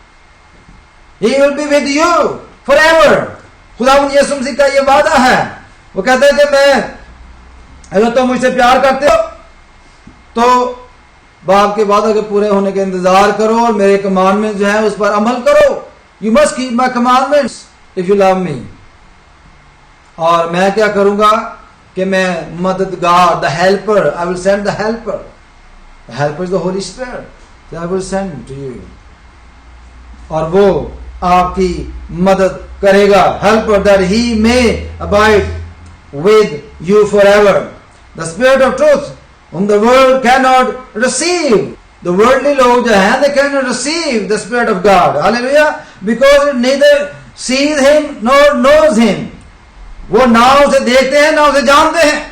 He will be with you forever. खुदावंद यीशु मसीह का ये वादा है. वो कहते हैं कि मैं, अगर तुम मुझसे प्यार करते हो तो बाप के वादा के पूरे होने के इंतजार करो और मेरे कमांडमेंट जो है उस पर अमल करो. You must keep my commandments if you love me. और मैं क्या करूंगा कि मैं मददगार, the helper, I will send the helper. The helper is the Holy Spirit. So I will send to you. और वो आपकी मदद करेगा. Helper, that He may abide with you forever. The Spirit of truth, whom the world cannot receive. The worldly लोग जो हैं, they cannot receive the Spirit of God. Hallelujah. Because it neither sees Him nor knows Him. वो ना उसे देखते हैं ना उसे जानते हैं.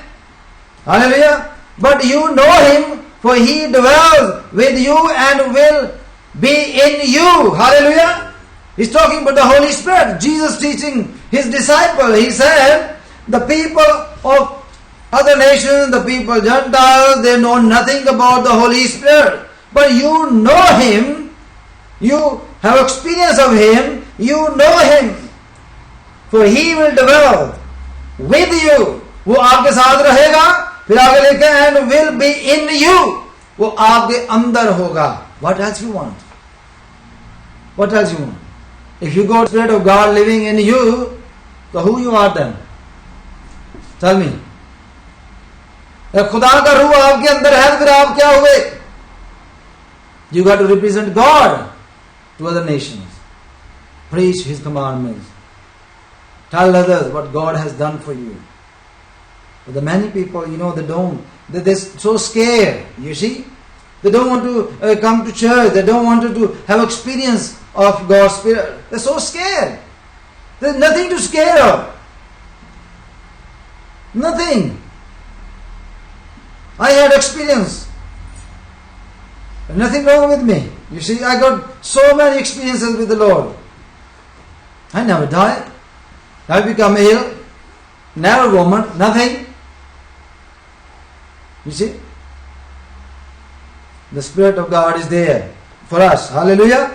Hallelujah. But you know Him, for He dwells with you and will be in you. Hallelujah. He's talking about the Holy Spirit. Jesus teaching His disciple. He said, the people of other nations, the people Gentiles, they know nothing about the Holy Spirit. But you know Him. You have experience of Him. You know Him. For He will dwell with you. वो आपके साथ रहेगा. फिर आगे लिखा है, and will be in you. वो आपके अंदर होगा. What else you want? What else you want? If you got the Spirit of God living in you, so who you are then? Tell me. if खुदा का रूह आपके अंदर है फिर आप क्या हुए? You got to represent God to other nations. Preach His commandments. Tell others what God has done for you. But the many people, they're so scared, you see. They don't want to come to church. They don't want to have experience of God's Spirit. They're so scared. There's nothing to scare of. Nothing. I had experience. There's nothing wrong with me. You see, I got so many experiences with the Lord. I never died. I become ill. Never vomit. Nothing. You see? The Spirit of God is there for us. Hallelujah.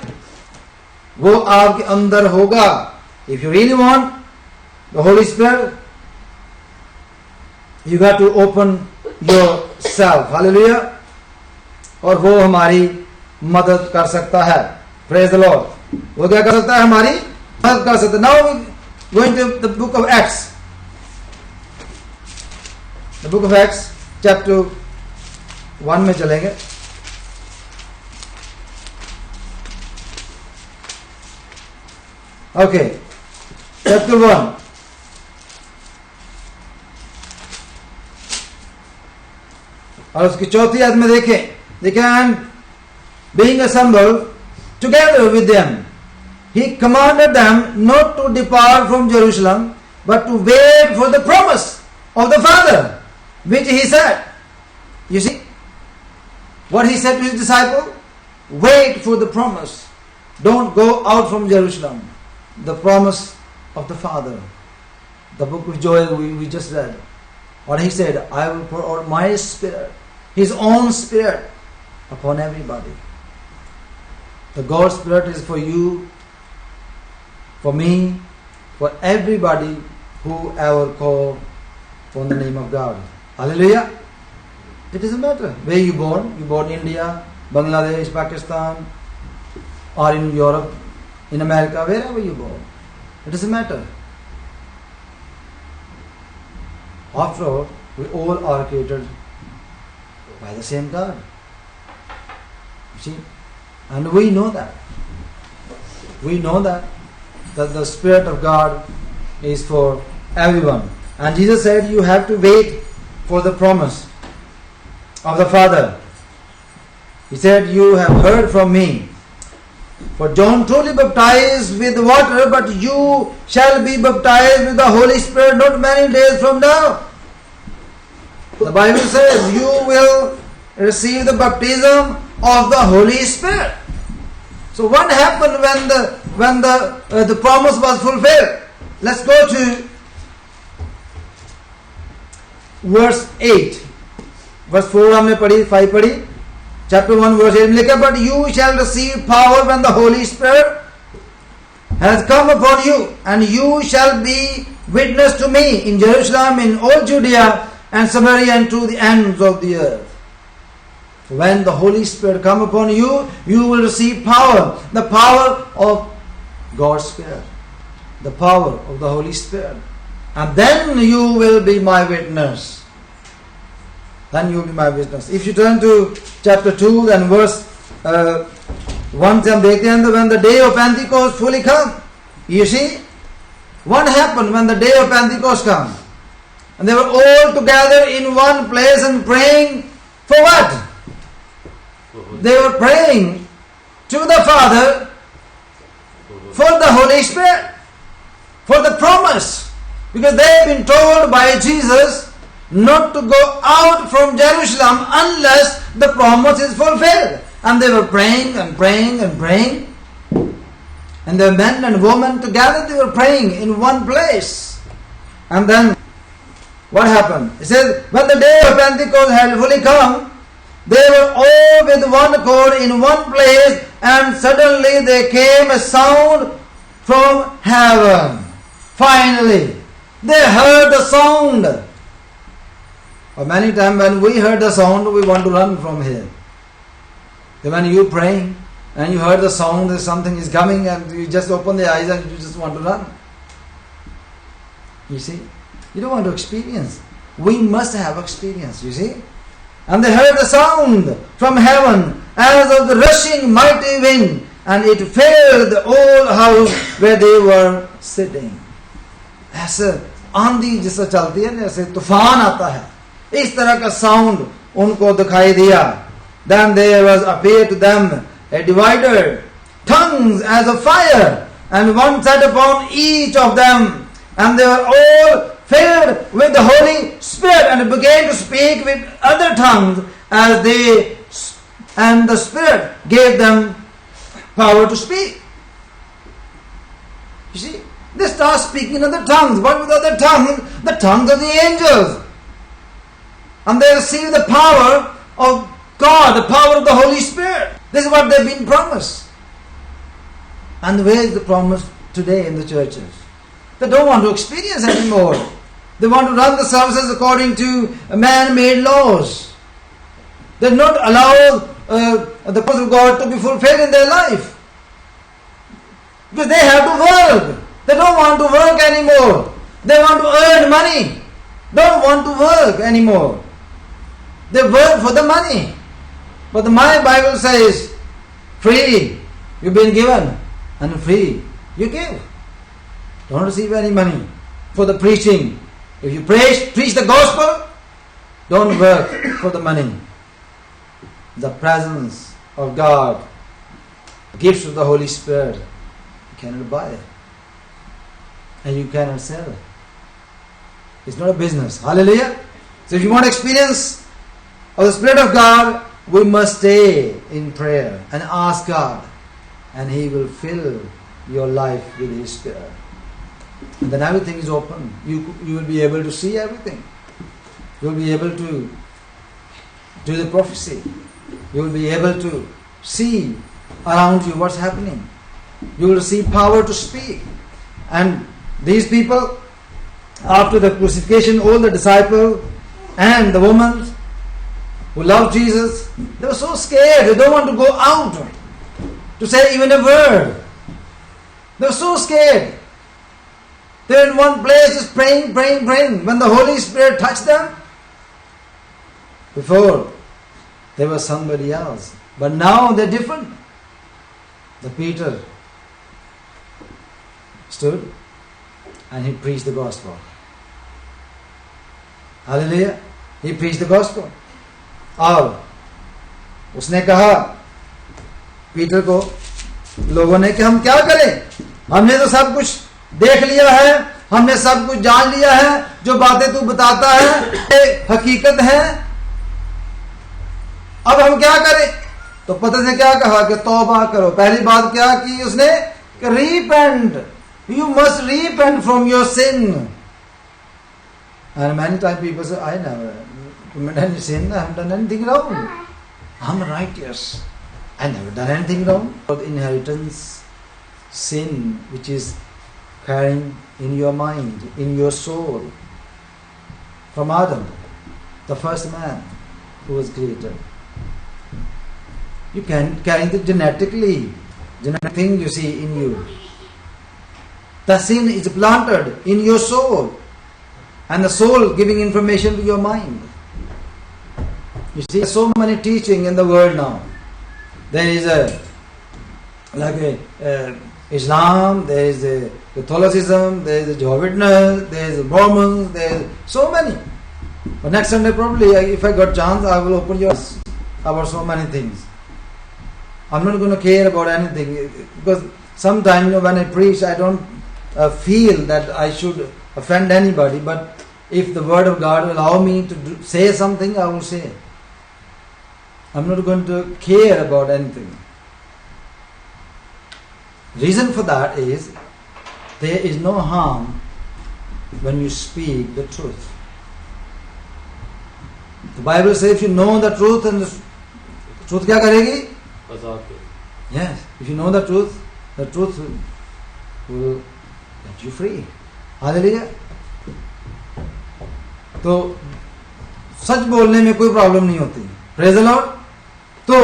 वो आपके अंदर होगा. If you really want the Holy Spirit, you got to open yourself. Hallelujah. और वो हमारी मदद कर सकता है. Praise the Lord. वो क्या कर सकता है? हमारी मदद कर सकता है. Now we going to the book of Acts. The book of Acts, chapter 1 में चलेंगे. Okay, chapter 1. और उसकी चौथी आयत में देखें. And being assembled together with them, he commanded them not to depart from Jerusalem, but to wait for the promise of the Father, which he said. You see what he said to his disciple? Wait for the promise. Don't go out from Jerusalem. The promise of the Father. The book of Joel we just read. What he said, I will pour out my Spirit, his own Spirit, upon everybody. The God's Spirit is for you, for me, for everybody who ever call on the name of God. Hallelujah. It doesn't matter where you born. You born in India, Bangladesh, Pakistan, or in Europe, in America, wherever you born. It doesn't matter. After all, we all are created by the same God. You see? And we know that. We know that the Spirit of God is for everyone. And Jesus said, you have to wait for the promise of the Father. He said, you have heard from me. For John truly baptized with water, but you shall be baptized with the Holy Spirit not many days from now. The Bible says you will receive the baptism of the Holy Spirit. So what happened when the promise was fulfilled? Let's go to verse 8. Verse 4 हमने पढ़ी, 5 पढ़ी. Chapter 1 verse 8 में लिखा, but you shall receive power when the Holy Spirit has come upon you, and you shall be witness to me in Jerusalem, in all Judea and Samaria, and to the ends of the earth. When the Holy Spirit come upon you, you will receive power, the power of God's Spirit, the power of the Holy Spirit, and then you will be my witness. Then you will be my witness. If you turn to chapter 2, then verse 1 से हम देखते हैं, when the day of Pentecost fully come. You see, what happened when the day of Pentecost come? And they were all together in one place and praying for what? They were praying to the Father for the Holy Spirit, for the promise. Because they have been told by Jesus not to go out from Jerusalem unless the promise is fulfilled. And they were praying and praying and praying. And the men and women together, they were praying in one place. And then what happened? It says, when the day of Pentecost had fully come, they were all with one accord in one place, and suddenly there came a sound from heaven. Finally, they heard the sound. Or many times when we heard the sound, we want to run from here. Then when you praying and you heard the sound that something is coming, and you just open the eyes and you just want to run. You see? You don't want to experience. We must have experience, you see? And they heard the sound from heaven as of the rushing mighty wind, and it filled the whole house where they were sitting. ऐसे आंधी जैसा चलती है ना, ऐसे तूफान आता है, इस तरह का साउंड उनको दिखाई दिया. Then there was appeared to them a divided tongues as a fire, and one sat upon each of them, and they were all filled with the Holy Spirit, and began to speak with other tongues as they, and the Spirit gave them power to speak. You see, they start speaking in other tongues. What with other tongues? The tongues of the angels. And they receive the power of God, the power of the Holy Spirit. This is what they've been promised. And where is the promise today in the churches? They don't want to experience anymore. They want to run the services according to man-made laws. They not allow the purpose of God to be fulfilled in their life. Because they have to work. They don't want to work anymore. They want to earn money. Don't want to work anymore. They work for the money. But my Bible says, free you've been given, and free you give. Don't receive any money for the preaching. If you preach the gospel, don't work for the money. The presence of God, the gifts of the Holy Spirit, you cannot buy it. And you cannot sell it. It's not a business. Hallelujah. So if you want experience of the Spirit of God, we must stay in prayer and ask God, and He will fill your life with His Spirit. And then everything is open. You will be able to see everything. You will be able to do the prophecy. You will be able to see around you what's happening. You will receive power to speak. And these people, after the crucifixion, all the disciples and the woman who loved Jesus, they were so scared. They don't want to go out to say even a word. They were so scared. They were in one place just praying. When the Holy Spirit touched them, before they were somebody else. But now they're different. The Peter stood and he preached the gospel. Hallelujah. He preached the gospel. और उसने कहा Peter को लोगों ने कि हम क्या करें, हमने तो सब कुछ देख लिया है, हमने सब कुछ जान लिया है, जो बातें तू बताता है ये हकीकत है, अब हम क्या करें। तो पता से क्या कहा कि तौबा करो। पहली बात क्या की उसने कि repent, you must repent from your sin. And many times people say, I never committed any sin, I haven't done anything wrong. I'm righteous. I never done anything wrong. For inheritance, sin which is carrying in your mind, in your soul, from Adam, the first man who was created. You can carry it genetically, genetic thing you see in you. The sin is planted in your soul, and the soul giving information to your mind. You see, so many teaching in the world now. There is Islam, there is a Catholicism, there is a Jehovah's Witness, there is a Mormons, there is so many. But next Sunday probably, if I got chance, I will open your eyes about so many things. I'm not going to care about anything, because sometimes when I preach, I don't feel that I should offend anybody. But if the word of God will allow me to say something, I will say. I'm not going to care about anything. Reason for that is there is no harm when you speak the truth. The Bible says if you know the truth, and the truth क्या करेगी? Yes, if you know the truth will set you free. Hallelujah. तो सच बोलने में कोई problem नहीं होती. Praise the Lord. तो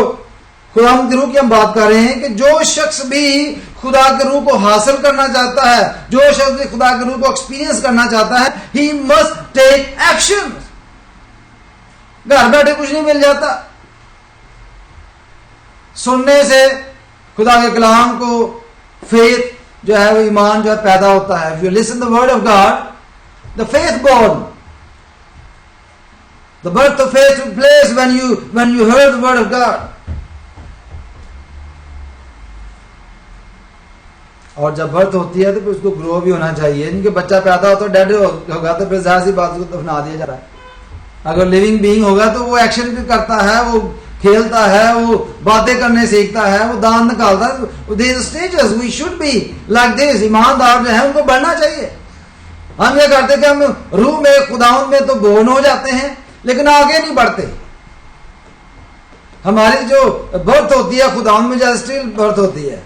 खुदा के रूह की हम बात कर रहे हैं कि जो शख्स भी खुदा के रूह को हासिल करना चाहता है, जो शख्स भी खुदा के रूह को एक्सपीरियंस करना चाहता है, he must take action. घर बैठे कुछ नहीं मिल जाता. सुनने से खुदा के कलाम को फेथ जो है वो ईमान जो है पैदा होता है. If you listen the word of God, the faith born, the birth of faith took place when you heard the word of God. और जब बर्थ होती है तो फिर उसको ग्रो भी होना चाहिए। इनके बच्चा पैदा होता है डेड होगा तो फिर जाहिर सी बात उसको दफना दिया जा रहा है। अगर लिविंग बीइंग होगा तो वो एक्शन भी करता है, वो खेलता है, वो बातें करने सीखता है, वो दांत निकालता है। Their stages, we should be like this. ईमानदार जो है उनको बढ़ना चाहिए। हम ये करते कि हम रूह में खुदावंद में तो बोर्न हो जाते हैं लेकिन आगे नहीं बढ़ते। हमारी जो बर्थ होती है खुदावंद में जो स्टिल बर्थ होती है,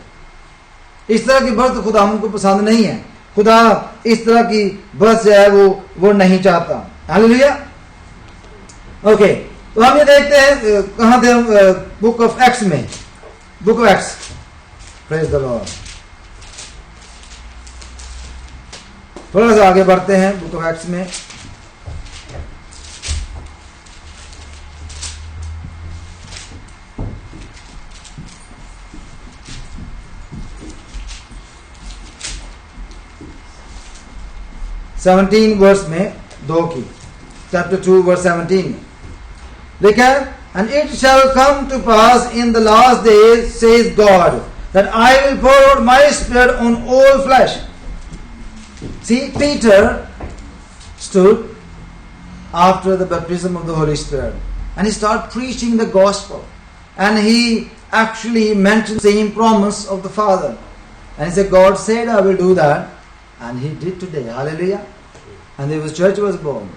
इस तरह की बर्थ खुदावंद को पसंद नहीं है। खुदा इस तरह की बर्थ जो है वो नहीं चाहता। हालेलुया। ओके, तो हम ये देखते हैं कहां थे हम, बुक ऑफ एक्ट्स में, book of acts, praise the Lord. थोड़ा सा आगे बढ़ते हैं बुक ऑफ एक्ट्स में। वर्स में 2 की, चैप्टर 2 वर्स 17 में लिखा है, and it shall come to pass in the last days, says God, that I will pour out my spirit on all flesh. See, Peter stood after the baptism of the Holy Spirit and he started preaching the gospel, and he actually mentioned the same promise of the Father, and he said, God said I will do that, and he did today. Hallelujah. And the church was born.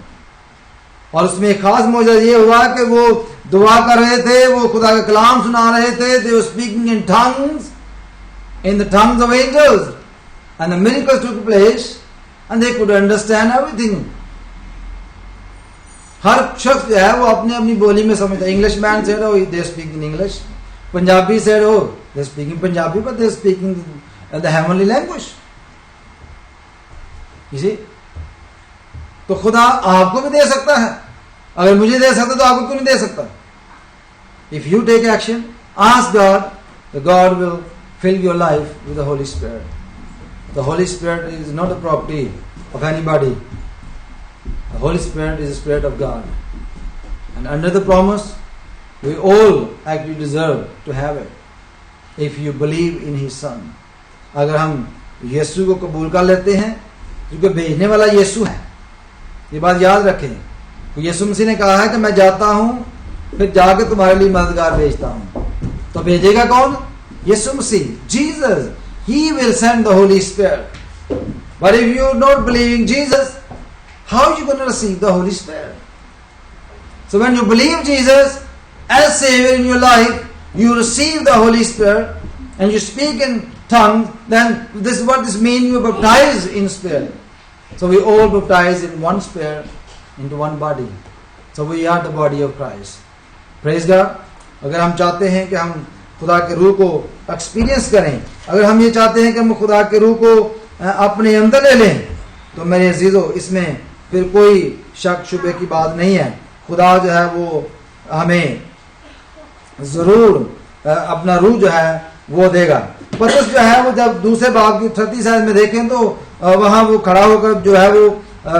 और उसमें एक खास मौजूद ये हुआ कि वो दुआ कर रहे थे, वो खुदा का कलाम सुना रहे थे। They were speaking in tongues, in the tongues of angels, and the miracles took place, and they could understand everything. हर शख्स जो है वो अपनी अपनी बोली में समझता है। English man said, oh, they speak in English. Punjabi said, oh, they speak in Punjabi, but they speaking the heavenly language. You see? तो खुदा आपको भी दे सकता है। अगर मुझे दे सकता तो आपको क्यों नहीं दे सकता? If you take action, ask God, the God will fill your life with the Holy Spirit. The Holy Spirit is not a property of anybody. The Holy Spirit is the Spirit of God. And under the promise, we all actually deserve to have it. If you believe in His Son. अगर हम यीशु को कबूल कर लेते हैं, क्योंकि भेजने वाला यीशु है, ये बात याद रखें। तो यीशु मसीह ने कहा है कि मैं जाता हूं फिर जाकर तुम्हारे लिए मददगार भेजता हूं। तो भेजेगा कौन? Yeshu Masih, Jesus. He will send the Holy Spirit. But if you not believing Jesus, how you gonna receive the Holy Spirit? So when you believe Jesus as saviour in your life, you receive the Holy Spirit and you speak in tongues, then this is what this means, you are baptized in Spirit. So we all baptized in one Spirit into one body. So we are the body of Christ. Praise God. अगर हम चाहते हैं कि हम खुदा के रूह को एक्सपीरियंस करें, अगर हम ये चाहते हैं कि हम खुदा के रूह को अपने अंदर ले लें, तो मेरे अजीजों इसमें फिर कोई शक शुबे की बात नहीं है। खुदा जो है वो हमें जरूर अपना रूह जो है वो देगा। पतरस जो है वो जब दूसरे बाब की 36 आयत में देखें तो वहां वो खड़ा होकर जो है वो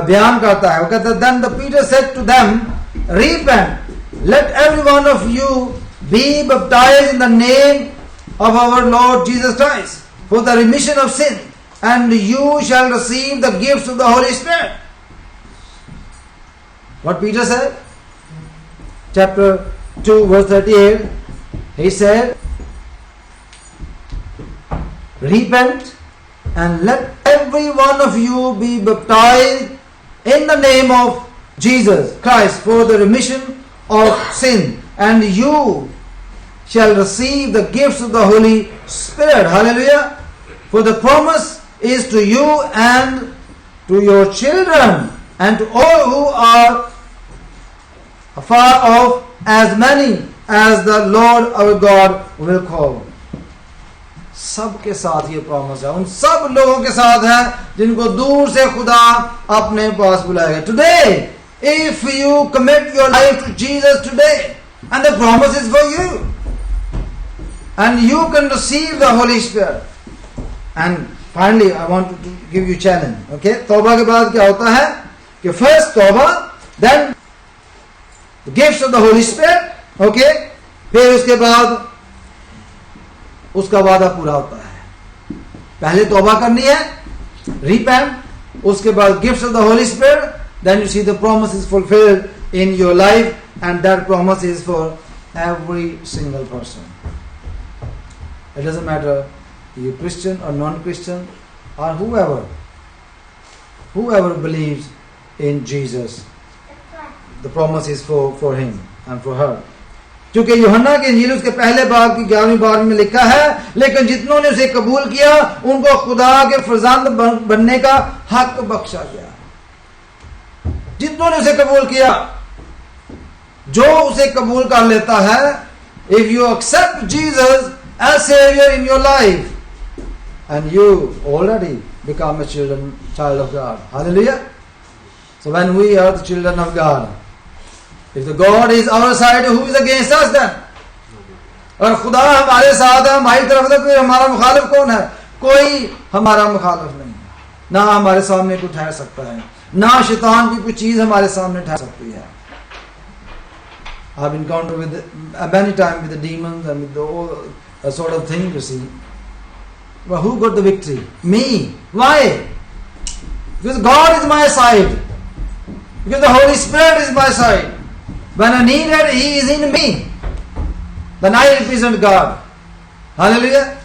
बयान करता है। वो कहता है, then the Peter said to them, repent, let every one of you be baptized in the name of our Lord Jesus Christ for the remission of sin, and you shall receive the gifts of the Holy Spirit. What Peter said? Chapter 2 verse 38, he said, repent and let every one of you be baptized in the name of Jesus Christ for the remission of sin, and you shall receive the gifts of the Holy Spirit. Hallelujah. For the promise is to you and to your children and to all who are afar off, as many as the Lord our God will call. सबके साथ ये promise है, उन सब लोगों के साथ है जिनको दूर से खुदा अपने पास बुलाएगा। Today, if you commit your life to Jesus today, and the promise is for you, and you can receive the Holy Spirit. And finally, I want to give you a challenge. Okay, तौबा के बाद क्या होता है कि first तौबा, then the gifts of the Holy Spirit. Okay, फिर उसके बाद उसका वादा पूरा होता है। पहले तौबा करनी है, repent, उसके बाद gifts of the Holy Spirit, then you see the promise is fulfilled in your life, and that promise is for every single person. It doesn't matter you Christian or non-Christian or whoever believes in Jesus, the promise is for him and for her. क्योंकि यूहन्ना की इंजील उसके पहले बाब की 11वीं बार में लिखा है, लेकिन जितनों ने उसे कबूल किया उनको खुदा के फरजंद बनने का हक बख्शा गया। जितनों ने उसे कबूल किया, जो उसे कबूल कर लेता है, if you accept Jesus as Savior in your life, and you already become a child of God. Hallelujah. So when we are the children of God, if the God is our side, who is against us then? और खुदा हमारे साथ है, हमारी तरफ से कोई हमारा मुखालिफ कौन है? कोई हमारा मुखालिफ नहीं है। ना हमारे सामने कोई ठहर सकता है, ना शैतान की कोई चीज हमारे सामने ठहर सकती है। I've encountered with many times with the demons and with all sort of thing, you see. But who got the victory? Me. Why? Because God is my side. Because the Holy Spirit is my side. When I need it, He is in me. Then I represent God. Hallelujah.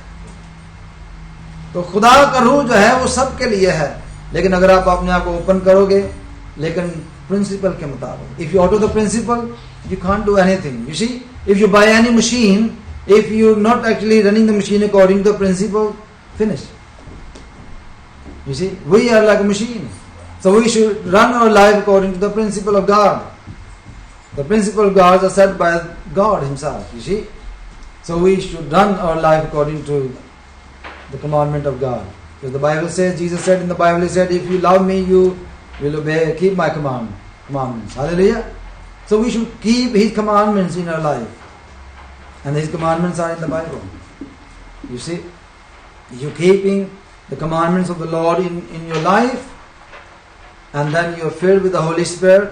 तो खुदा का रूह जो है वो सबके लिए है, लेकिन अगर आप अपने आप को ओपन करोगे, लेकिन प्रिंसिपल के मुताबिक, if you out of the principle, you can't do anything. You see, if you buy any machine, if you're not actually running the machine according to the principle, finish. You see, we are like a machine. So we should run our life according to the principle of God. The principle of God are set by God Himself, you see. So we should run our life according to the commandment of God. Because the Bible says, Jesus said in the Bible, He said, if you love me, you will obey, keep my commandments. Hallelujah. So we should keep His commandments in our life. And His commandments are in the Bible. You see, you're keeping the commandments of the Lord in your life, and then you're filled with the Holy Spirit,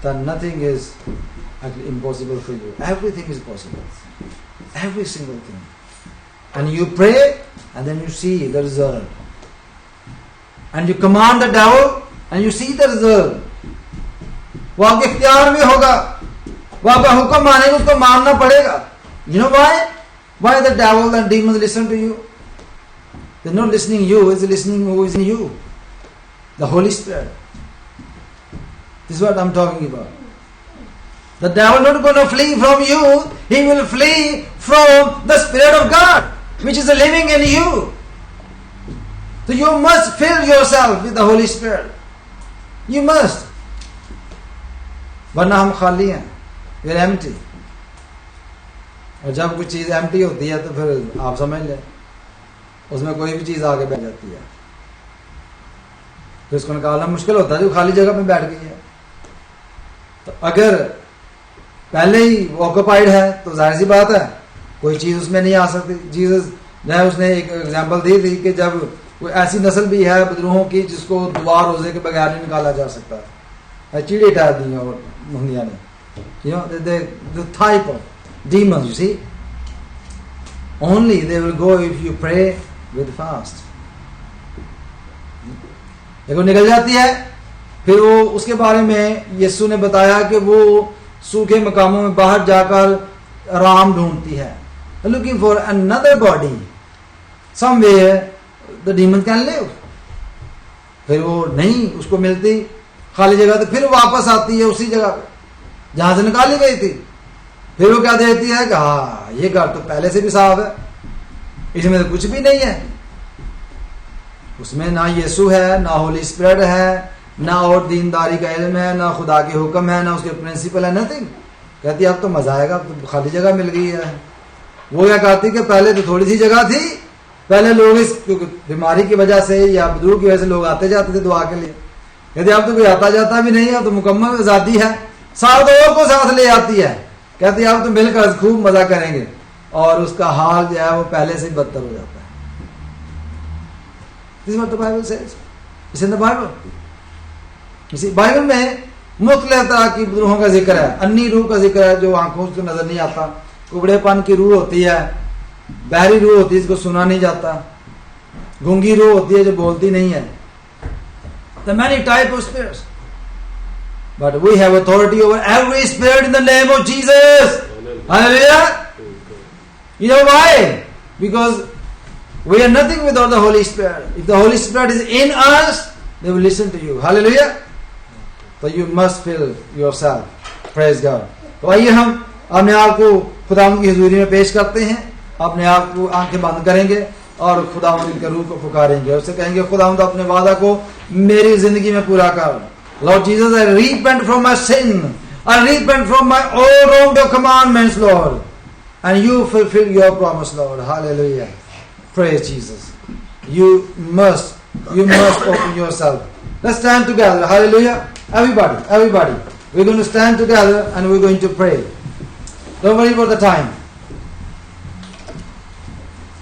then nothing is actually impossible for you. Everything is possible. Every single thing. And you pray, and then you see the result. And you command the devil, and you see the result. वो आपके इख्तियार में होगा, वो आपका हुक्म मानेगा, उसको मानना पड़ेगा. You know why? Why the devil and demons listen to you? They're not listening you, it's listening who is in you. The Holy Spirit. This is what I'm talking about. The devil not going to flee from you, he will flee from the Spirit of God, which is living in you. So you must fill yourself with the Holy Spirit. You must. वरना हम खाली हैं, we are empty. और जब कुछ चीज empty होती है तो फिर आप समझ लें, उसमें कोई भी चीज आगे बैठ जाती है, फिर उसको निकालना मुश्किल होता है जो खाली जगह पे बैठ गई है. तो अगर पहले ही ऑक्युपाइड है तो जाहिर सी बात है कोई चीज उसमें नहीं आ सकती. जीसस जो है उसने एक एग्जांपल दी थी कि जब कोई ऐसी नस्ल भी है बदरूहों की जिसको दुआ रोजे के बगैर नहीं निकाला जा सकता है, चीड़ी टाइप दी और मुंगिया ने, you know, the type of demons, you see, only they will go if you pray with fast. देखो निकल जाती है, फिर वो उसके बारे में यीशु ने बताया कि वो सूखे मकामों में बाहर जाकर आराम ढूंढती है, looking for another body somewhere the demon can live. फिर वो नहीं उसको मिलती खाली जगह, तो फिर वापस आती है उसी जगह पे जहां से निकाली गई थी. फिर वो क्या देती है कि हाँ ये घर तो पहले से भी साफ है, इसमें तो कुछ भी नहीं है, उसमें ना यीशु है, ना होली स्पिरिट है, ना और दीनदारी का इल्म है, ना खुदा के हुक्म है, ना उसके प्रिंसिपल है, नथिंग. कहती अब तो मजा आएगा, अब तो खाली जगह मिल गई है. वो क्या कहती कि पहले तो थोड़ी सी जगह थी, पहले लोग इस बीमारी की वजह से या बुजुर्ग की वजह से लोग आते जाते थे दुआ के लिए. कहते अब तो कोई आता जाता भी नहीं है, तो मुकम्मल आजादी है, साथ और को साथ ले आती है. कहती अब तो मिलकर खूब मजा करेंगे, और उसका हाल जो है वो पहले से बदतर हो जाता है. This is what the Bible says. It's in the Bible. इसी बाइबल में मुख्तलिफ तरह की रूहों का जिक्र है. अन्नी रूह का जिक्र है जो आंखों से नजर नहीं आता, कुबड़ेपन की रूह होती है, बहरी रूह होती है जिसको सुना नहीं जाता, गूंगी रूह होती है जो बोलती नहीं है. The many type of spirits. But we have authority over every spirit in the name of Jesus. Hallelujah. You know why? Because we are nothing without the Holy Spirit. If the Holy Spirit is in us, they will listen to you. Hallelujah. So you must fill yourself. Praise God. तो आइए हम अपने आप को खुदावंद की हुजूरी में पेश करते हैं. अपने आप को आंखें बंद करेंगे और खुदावंद के रूह को पुकारेंगे. उससे कहेंगे खुदावंद अपने वादा को मेरी जिंदगी में पूरा कर. Lord Jesus, I repent from my sin. I repent from my all wrong commandments, Lord. And you fulfill your promise, Lord. Hallelujah. Praise Jesus. You must open yourself. Let's stand together. Hallelujah. Everybody. We're going to stand together and we're going to pray. Don't worry about the time.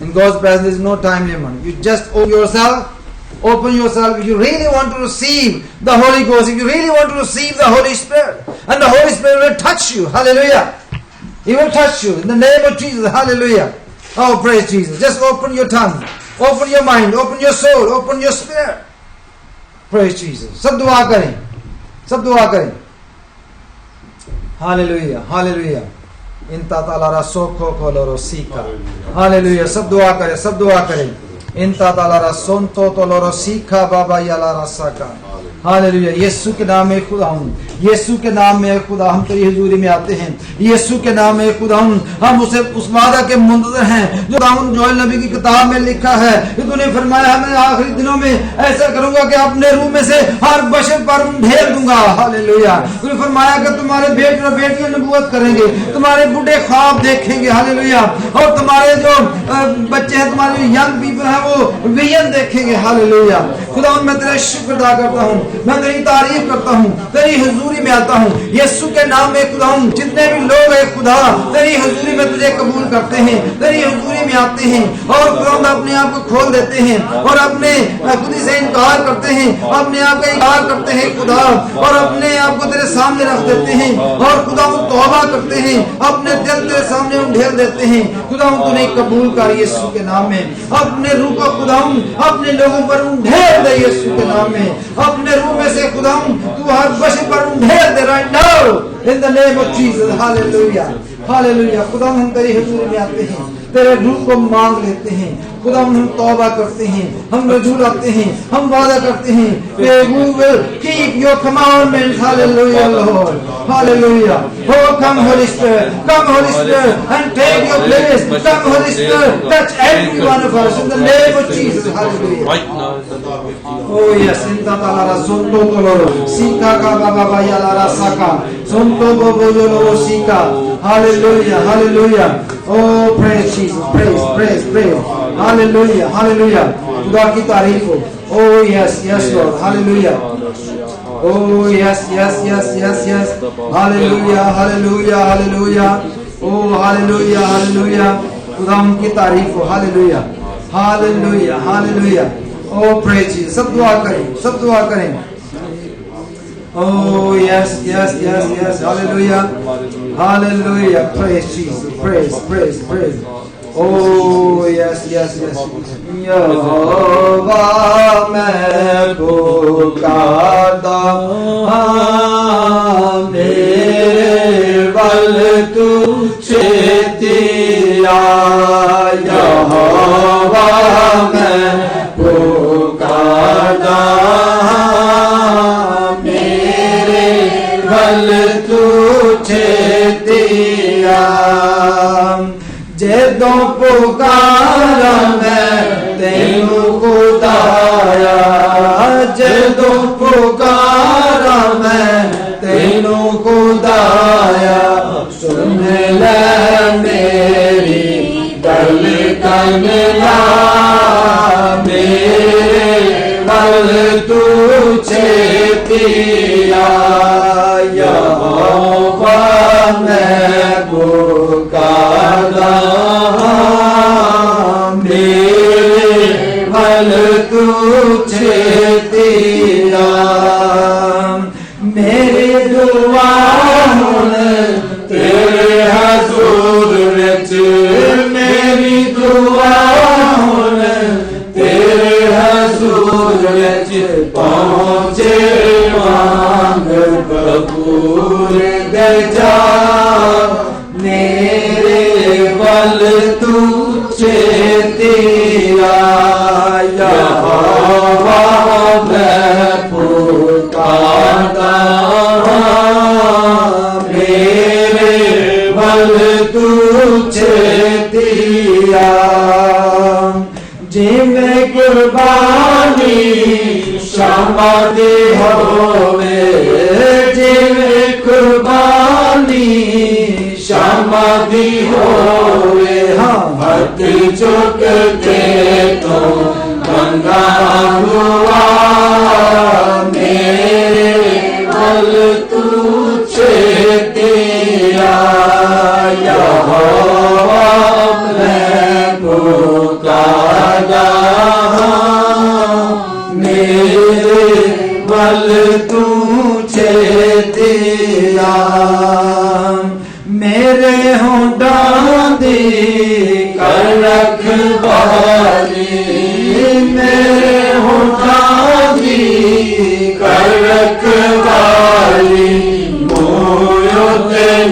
In God's presence, there is no time limit. You just open yourself. If you really want to receive the Holy Ghost, if you really want to receive the Holy Spirit, and the Holy Spirit will touch you. Hallelujah. He will touch you in the name of Jesus. Hallelujah. Oh, praise Jesus. Just open your tongue, open your mind, open your soul, open your spirit. Praise Jesus. सब दुआ करें. Hallelujah. इंता तालारा सोखो खोलोरो caeca. Hallelujah. सब दुआ करें. इंता तालारा सोंतो तोलोरो caeca बाबा यालारा साका. Hallelujah. यीशु के नाम में खुदा हूँ. यीशु के नाम में खुदा हम तेरी हुजूरी में आते हैं. यीशु के नाम में खुदा हम उस वादा के मुंतज़िर हैं जो दाऊद जोएल नबी की किताब में लिखा है कि तूने फरमाया मैं आखिरी दिनों में ऐसा करूंगा कि अपने रूह में से हर बशर पर ढेर दूंगा. हालेलुया. तूने फरमाया कि तुम्हारे बेटे और बेटियां नबूवत करेंगे, तुम्हारे बूढ़े ख्वाब देखेंगे. हालेलुया. और तुम्हारे जो बच्चे हैं, तुम्हारे यंग पीपल हैं, वो विजन देखेंगे. हालेलुया. खुदा मैं तेरा शुक्र अदा करता हूँ, मैं तेरी तारीफ करता हूँ, तेरी हुजूरी में आता हूँ. यीशु के नाम में खुदा जितने भी लोग हैं खुदा तेरी हुजूरी में तुझे कबूल करते हैं, तेरी हुजूरी में आते हैं और खुदा अपने आप को खोल देते हैं और अपने खुद से इनकार करते हैं, अपने आप का इनकार करते हैं खुदा और अपने आप को तेरे सामने रख देते हैं और खुदा तौबा करते हैं, अपने दिल तेरे सामने उंडेल देते हैं. खुदा तूने कबूल कर यीशु के नाम में. अपने रूह को खुदा अपने लोगों पर उंडेल दे यीशु के नाम में. अपने रूह में से खुदा तू हर बशर पर उंडेल दे right now in the name of Jesus. Hallelujah. खुदा हम तेरी हुजूरी में आते हैं, तेरे रूह को मांग लेते हैं. खुदा हम तौबा करते हैं, हम रजू लाते हैं, हम वादा करते हैं कि we will keep your commandments. Hallelujah, Lord. Hallelujah. Oh, come Holy Spirit, and take your place. Come Holy Spirit, touch every one of us in the name of Jesus. Hallelujah. Right now, in the name of Jesus. Oh yes, inta talara sonto toloro sika ka baba yalara saka sonto bobo yolo sika. Hallelujah. Oh, praise Jesus, praise. Hallelujah. खुदा की तारीफ हो. Oh yes Lord. Hallelujah. Oh yes. Hallelujah. Oh hallelujah. खुदा की तारीफ हो. Hallelujah. Oh praise Jesus. सब दुआ करें. Oh yes. Hallelujah. Praise Jesus. Praise. Oh yes. यहोवा मैं पुकारता मेरे बल तू छेतिया. यहोवा मैं पुकारता मेरे बल तू छेतिया. जदों पुकारा मैं तेनू खुदाया, जदों पुकारा मैं तेनू खुदाया. सुन ले मेरी धड़कन मेरे बल तू छेतिया. यहोवा मैं पुकारता मेरे बल तू छेतिया. मेरी दुआ तेरे हजूर विच, मेरी पहुँचे मांग कपूर दे जा मेरे बल तुझे तेरा यहोवा मैं पुकारता मेरे बल तुझे दिया जिमें कुर्बानी क्षमा दे होवे जिमें कुर्बानी क्षमा दी होवे हाथ चुक के तो गंगा हुआ मेरे बल तुझे दिया यहोवा मैं पुकारा मेरे बल तुझे दिया मेरे होंठों दी कर रखवाली मेरे होंठों दी कर रखवाली मोयो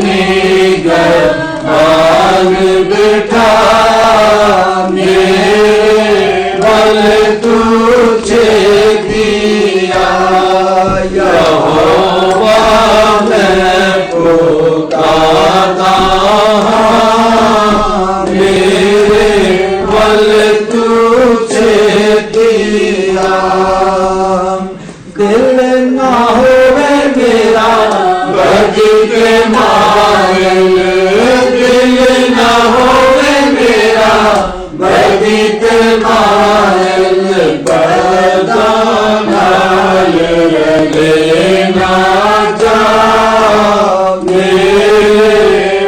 निगर मान बिठा मेरे बल तुझे दिया यहोवा मैं पुकारता मेरे बल तुझे दिया दिल ना होवे मेरा बगी के मायल दिल ना होवे मेरा बगी के मायल लेना जा मेरे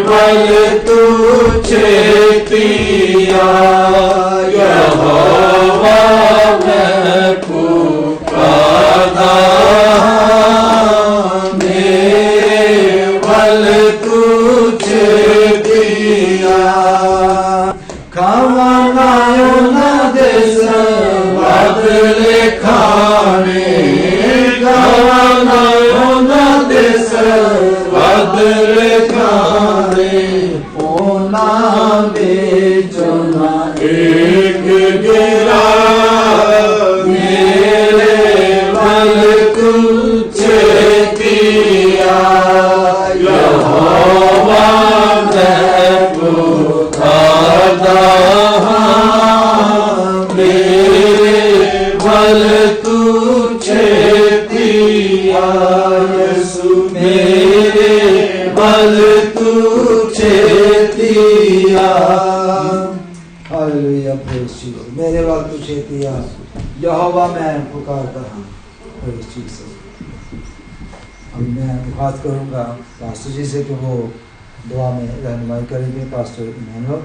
बल तुझे दिया यहोवा मैं पुकारता मेरे बल तुझे दिया खावानायो ना देस बदले खाने खावानायो ना देस बदले खाने ओना बेचना एक गिरा मेरे बल तुझे दिया यहोवा मैं पुकारता मेरे बल तुझे दिया यीशु मेरे बल तुझे दिया हालेलुया प्रेज़ जीसस मेरे बल तुझे दिया यहोवा मैं पुकारता हूँ प्रेज़ जीसस अब मैं बात करूँगा पास्टर जी से कि वो दुआ में रहनुमाई करेंगे पास्टर इमानुअल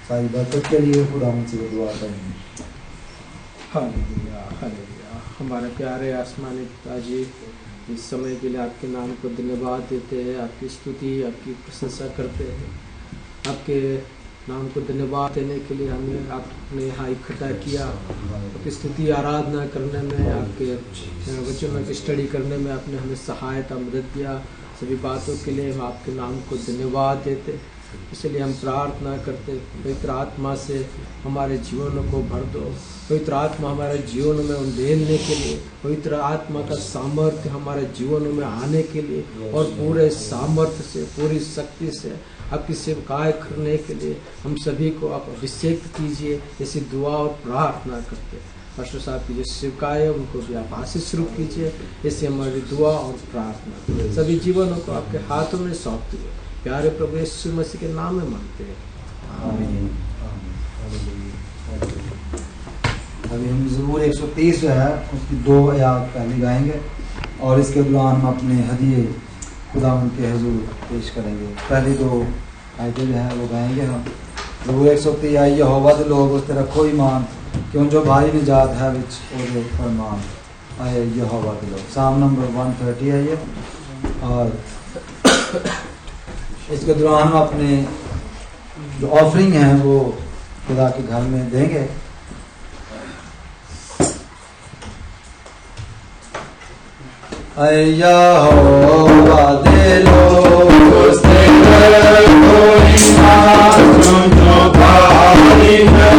सारी बरकत के लिए खुदा से वो दुआ करेंगे हालेलुया हालेलुया हमारे प्यारे आसमानी पिताजी इस समय के लिए आपके नाम को धन्यवाद देते हैं आपकी स्तुति आपकी प्रशंसा करते हैं आपके नाम को धन्यवाद देने के लिए हमें आपने यहाँ इकट्ठा किया आपकी स्तुति आराधना करने में आपके वचनों की स्टडी करने में आपने हमें सहायता मदद किया सभी बातों के लिए हम आपके नाम को धन्यवाद देते इसलिए हम प्रार्थना करते पवित्र आत्मा से हमारे जीवनों को भर दो पवित्र आत्मा हमारे जीवन में उंडेलने के लिए पवित्र आत्मा का सामर्थ्य हमारे जीवनों में आने के लिए और पूरे सामर्थ्य से पूरी शक्ति से आपकी सेवकाएं करने के लिए हम सभी को आप अभिषेक कीजिए ऐसी दुआ और प्रार्थना करते पास्टर साहब की जो सेवकाएं उनको भी आप आशीष रूप कीजिए ऐसी हमारी दुआ और प्रार्थना सभी जीवनों को आपके हाथों में सौंपते हुए प्यारे प्रभु यीशु मसीह के नाम में मांगते हैं आमीन। अभी हम ज़बूर 130 जो है उसकी 2 आयत पहले गाएंगे और इसके दौरान हम अपने हदिये खुदा के हुजूर पेश करेंगे पहली 2 आयतें जो है वो गाएंगे हम ज़बूर 130 आई यहोवा दे लोग उस ते रखो ईमान क्यों जो भारी निजात है विच ओदे फरमान आए यहोवा दे लोग साम नंबर 130 है ये और इसके दौरान हम अपने जो ऑफरिंग है वो खुदा के घर में देंगे यहोवा दे लो उसने कोई जो भारी में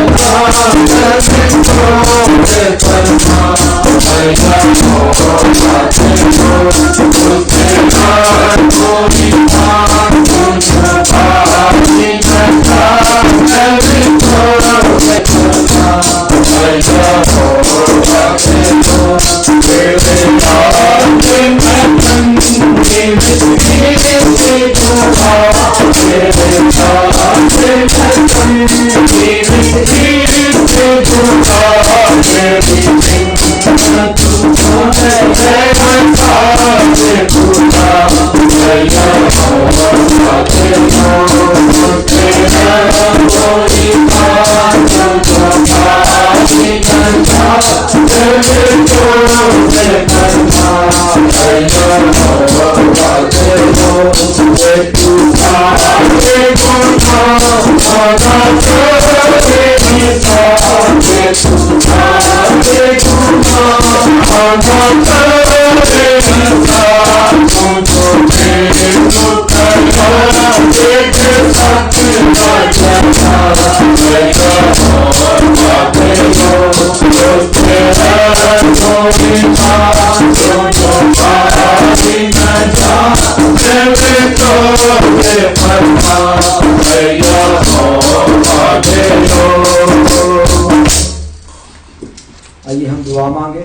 आइए हम दुआ मांगे।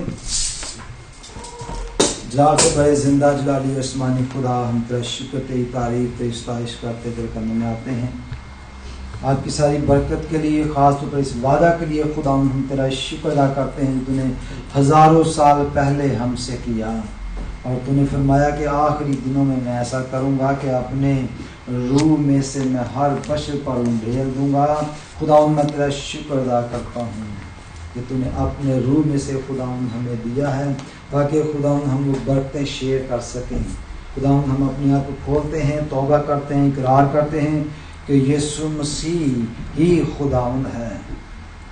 जलाल से बड़े जिंदा जलाली आसमानी खुदा, हम तेरा शुक्र तेरी तारीफ तेरी सताइश करते तेरे कदमों में आते हैं। आपकी सारी बरकत के लिए, ख़ास तौर पर इस वादा के लिए खुदा हम तेरा शुक्र अदा करते हैं। तूने हज़ारों साल पहले हमसे किया और तूने फरमाया कि आखिरी दिनों में मैं ऐसा करूँगा कि अपने रूह में से मैं हर बशर पर ढेल दूँगा। खुदा मैं तेरा शुक्र अदा करता हूँ कि तूने अपने रूह में से खुदा हमें दिया है ताकि खुदा हम लोग बरकतें शेयर कर सकें। खुदा हम अपने आप को खोलते हैं, तौबा करते हैं, इकरार करते हैं कि यीशु मसीह ही खुदावंद है।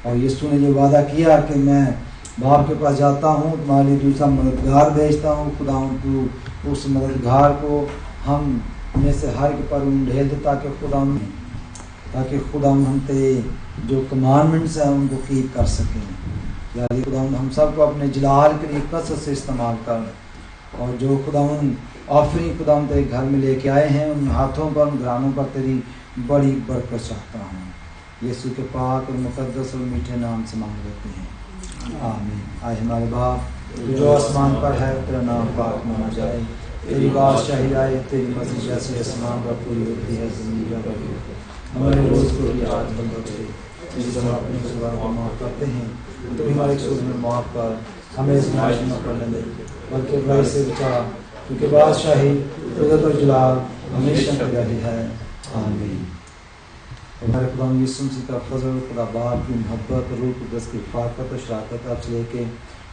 और यीशु ने जो वादा किया कि मैं बाप के पास जाता हूँ, तुम्हारे लिए दूसरा मददगार भेजता हूँ, खुदावंद तू उस मददगार को हम में से हर एक पर ढेल दे ताकि खुदा हम तेरे जो कमांडमेंट्स हैं उनको कीप कर सकें। यानी खुदा हम सबको अपने जलाल के लिए कसरत से इस्तेमाल कर। और जो खुदा ऑफरिंग खुदा तेरे घर में लेके आए हैं, उन हाथों पर, उन घरानों पर तेरी बड़ी बरकत चाहता हूँ। यीशु के पाक और मुकद्दस और मीठे नाम से मांग लेते हैं, आमीन। आए हमारे बाप जो आसमान पर है, तेरा नाम पाक माना जाए, तेरी बादशाही आए, तेरी मर्जी जैसे आसमान पर पूरी होती है ज़मीन पर। हमारे रोज़ को भी आज बंद करे, जिस हम अपने गुनाह को माफ़ करते हैं तो हमारे कसूर में माफ़ कर, हमें इस नाश में पड़ने दे बल्कि बुराई से बचा, क्योंकि बादशाही कुदरत और जलाल हमेशा तेरा ही है, आमीन। हमारे खुदा यीशु मसीह का फजल, खुदा बाप की मोहब्बत, रूह कुदस की फाकत और शराकत आप लेके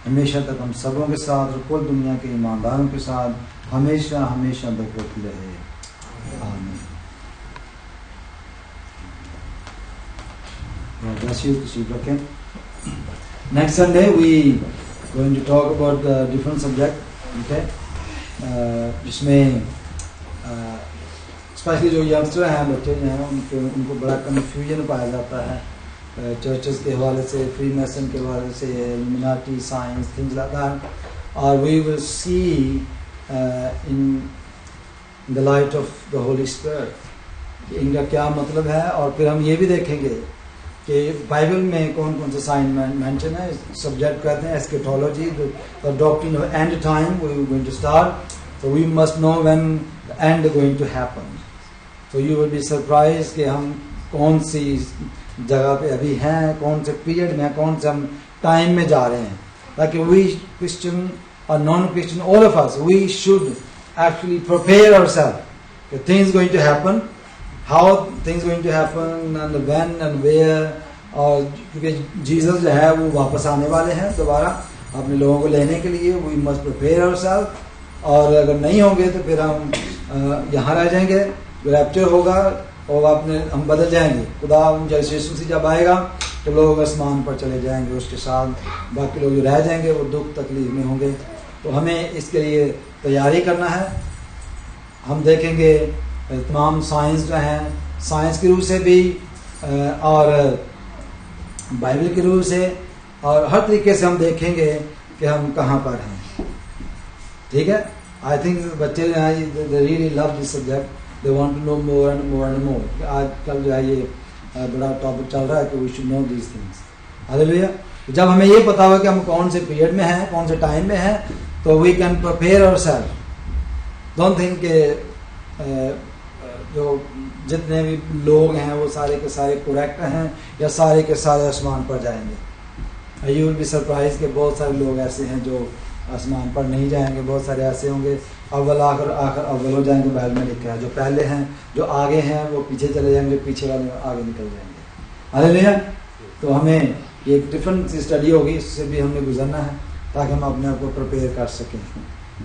हमेशा तक हम सबों के साथ और कुल दुनिया के ईमानदारों के साथ हमेशा हमेशा तक होती रहे, आमीन। God bless you. Okay. Next Sunday we going to talk about a different subject. Okay. जिसमें स्पेशली जो यंगस्टर हैं, बच्चे जो हैं, उनको बड़ा कन्फ्यूजन पाया जाता है चर्चेस के हवाले से, फ्री मैसन के हवाले से, Illuminati, science, things like that. और we will see in the light of the Holy Spirit इनका क्या मतलब है। और फिर हम ये भी देखेंगे कि बाइबल में कौन कौन से साइन मेंशन है। सब्जेक्ट कहते हैं eschatology, the doctrine of end time we are going to start, so we must know when the end going to happen. So you will be surprise कि हम कौन सी जगह पे अभी हैं, कौन से पीरियड में, कौन से हम टाइम में जा रहे हैं, ताकि वी क्रिश्चियन और non Christian, all of us, we should actually prepare ourself कि things going to happen, how things going to happen and when and where। और क्योंकि जीसस जो है वो वापस आने वाले हैं दोबारा अपने लोगों को लेने के लिए, वी मस्ट प्रिपेयर आवरसेल्फ। और अगर नहीं होंगे तो फिर हम यहाँ रह जाएंगे, रैप्चर होगा और हम बदल जाएंगे। खुदा जैसे यीशु मसीह जब आएगा तो लोग आसमान पर चले जाएंगे, उसके साथ बाकी लोग जो रह जाएंगे वो दुख तकलीफ में होंगे। तो हमें इसके लिए तैयारी करना है। हम देखेंगे तमाम साइंस जो हैं, साइंस की रूह से भी और बाइबल की रूह से और हर तरीके से हम देखेंगे कि हम कहाँ पर हैं। ठीक है, आई थिंक बच्चे जो हैं they really love this subject, they want to know more and more and more. आजकल जो है ये बड़ा टॉपिक चल रहा है कि we should know these things. Hallelujah. जब हमें ये पता हो कि हम कौन से पीरियड में हैं, कौन से टाइम में हैं, तो we can prepare ourselves. Don't think के जो जितने भी लोग हैं वो सारे के सारे करेक्ट हैं या सारे के सारे आसमान पर जाएंगे। यू विल बी सरप्राइज कि बहुत सारे लोग ऐसे हैं जो आसमान पर नहीं जाएंगे, बहुत सारे ऐसे होंगे अव्वल आखिर अव्वल हो जाएंगे। बाइबल में लिखा है जो पहले हैं, जो आगे हैं वो पीछे चले जाएंगे, पीछे वाले आगे निकल जाएंगे। हालेलुया। तो हमें ये एक डिफरेंट स्टडी होगी, इससे भी हमने गुजरना है ताकि हम अपने आप को प्रिपेयर कर सकें।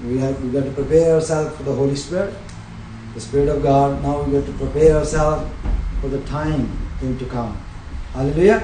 We have to prepare ourselves for the Holy Spirit, the Spirit of God. Now we have to prepare ourselves for the time going to come. Hallelujah.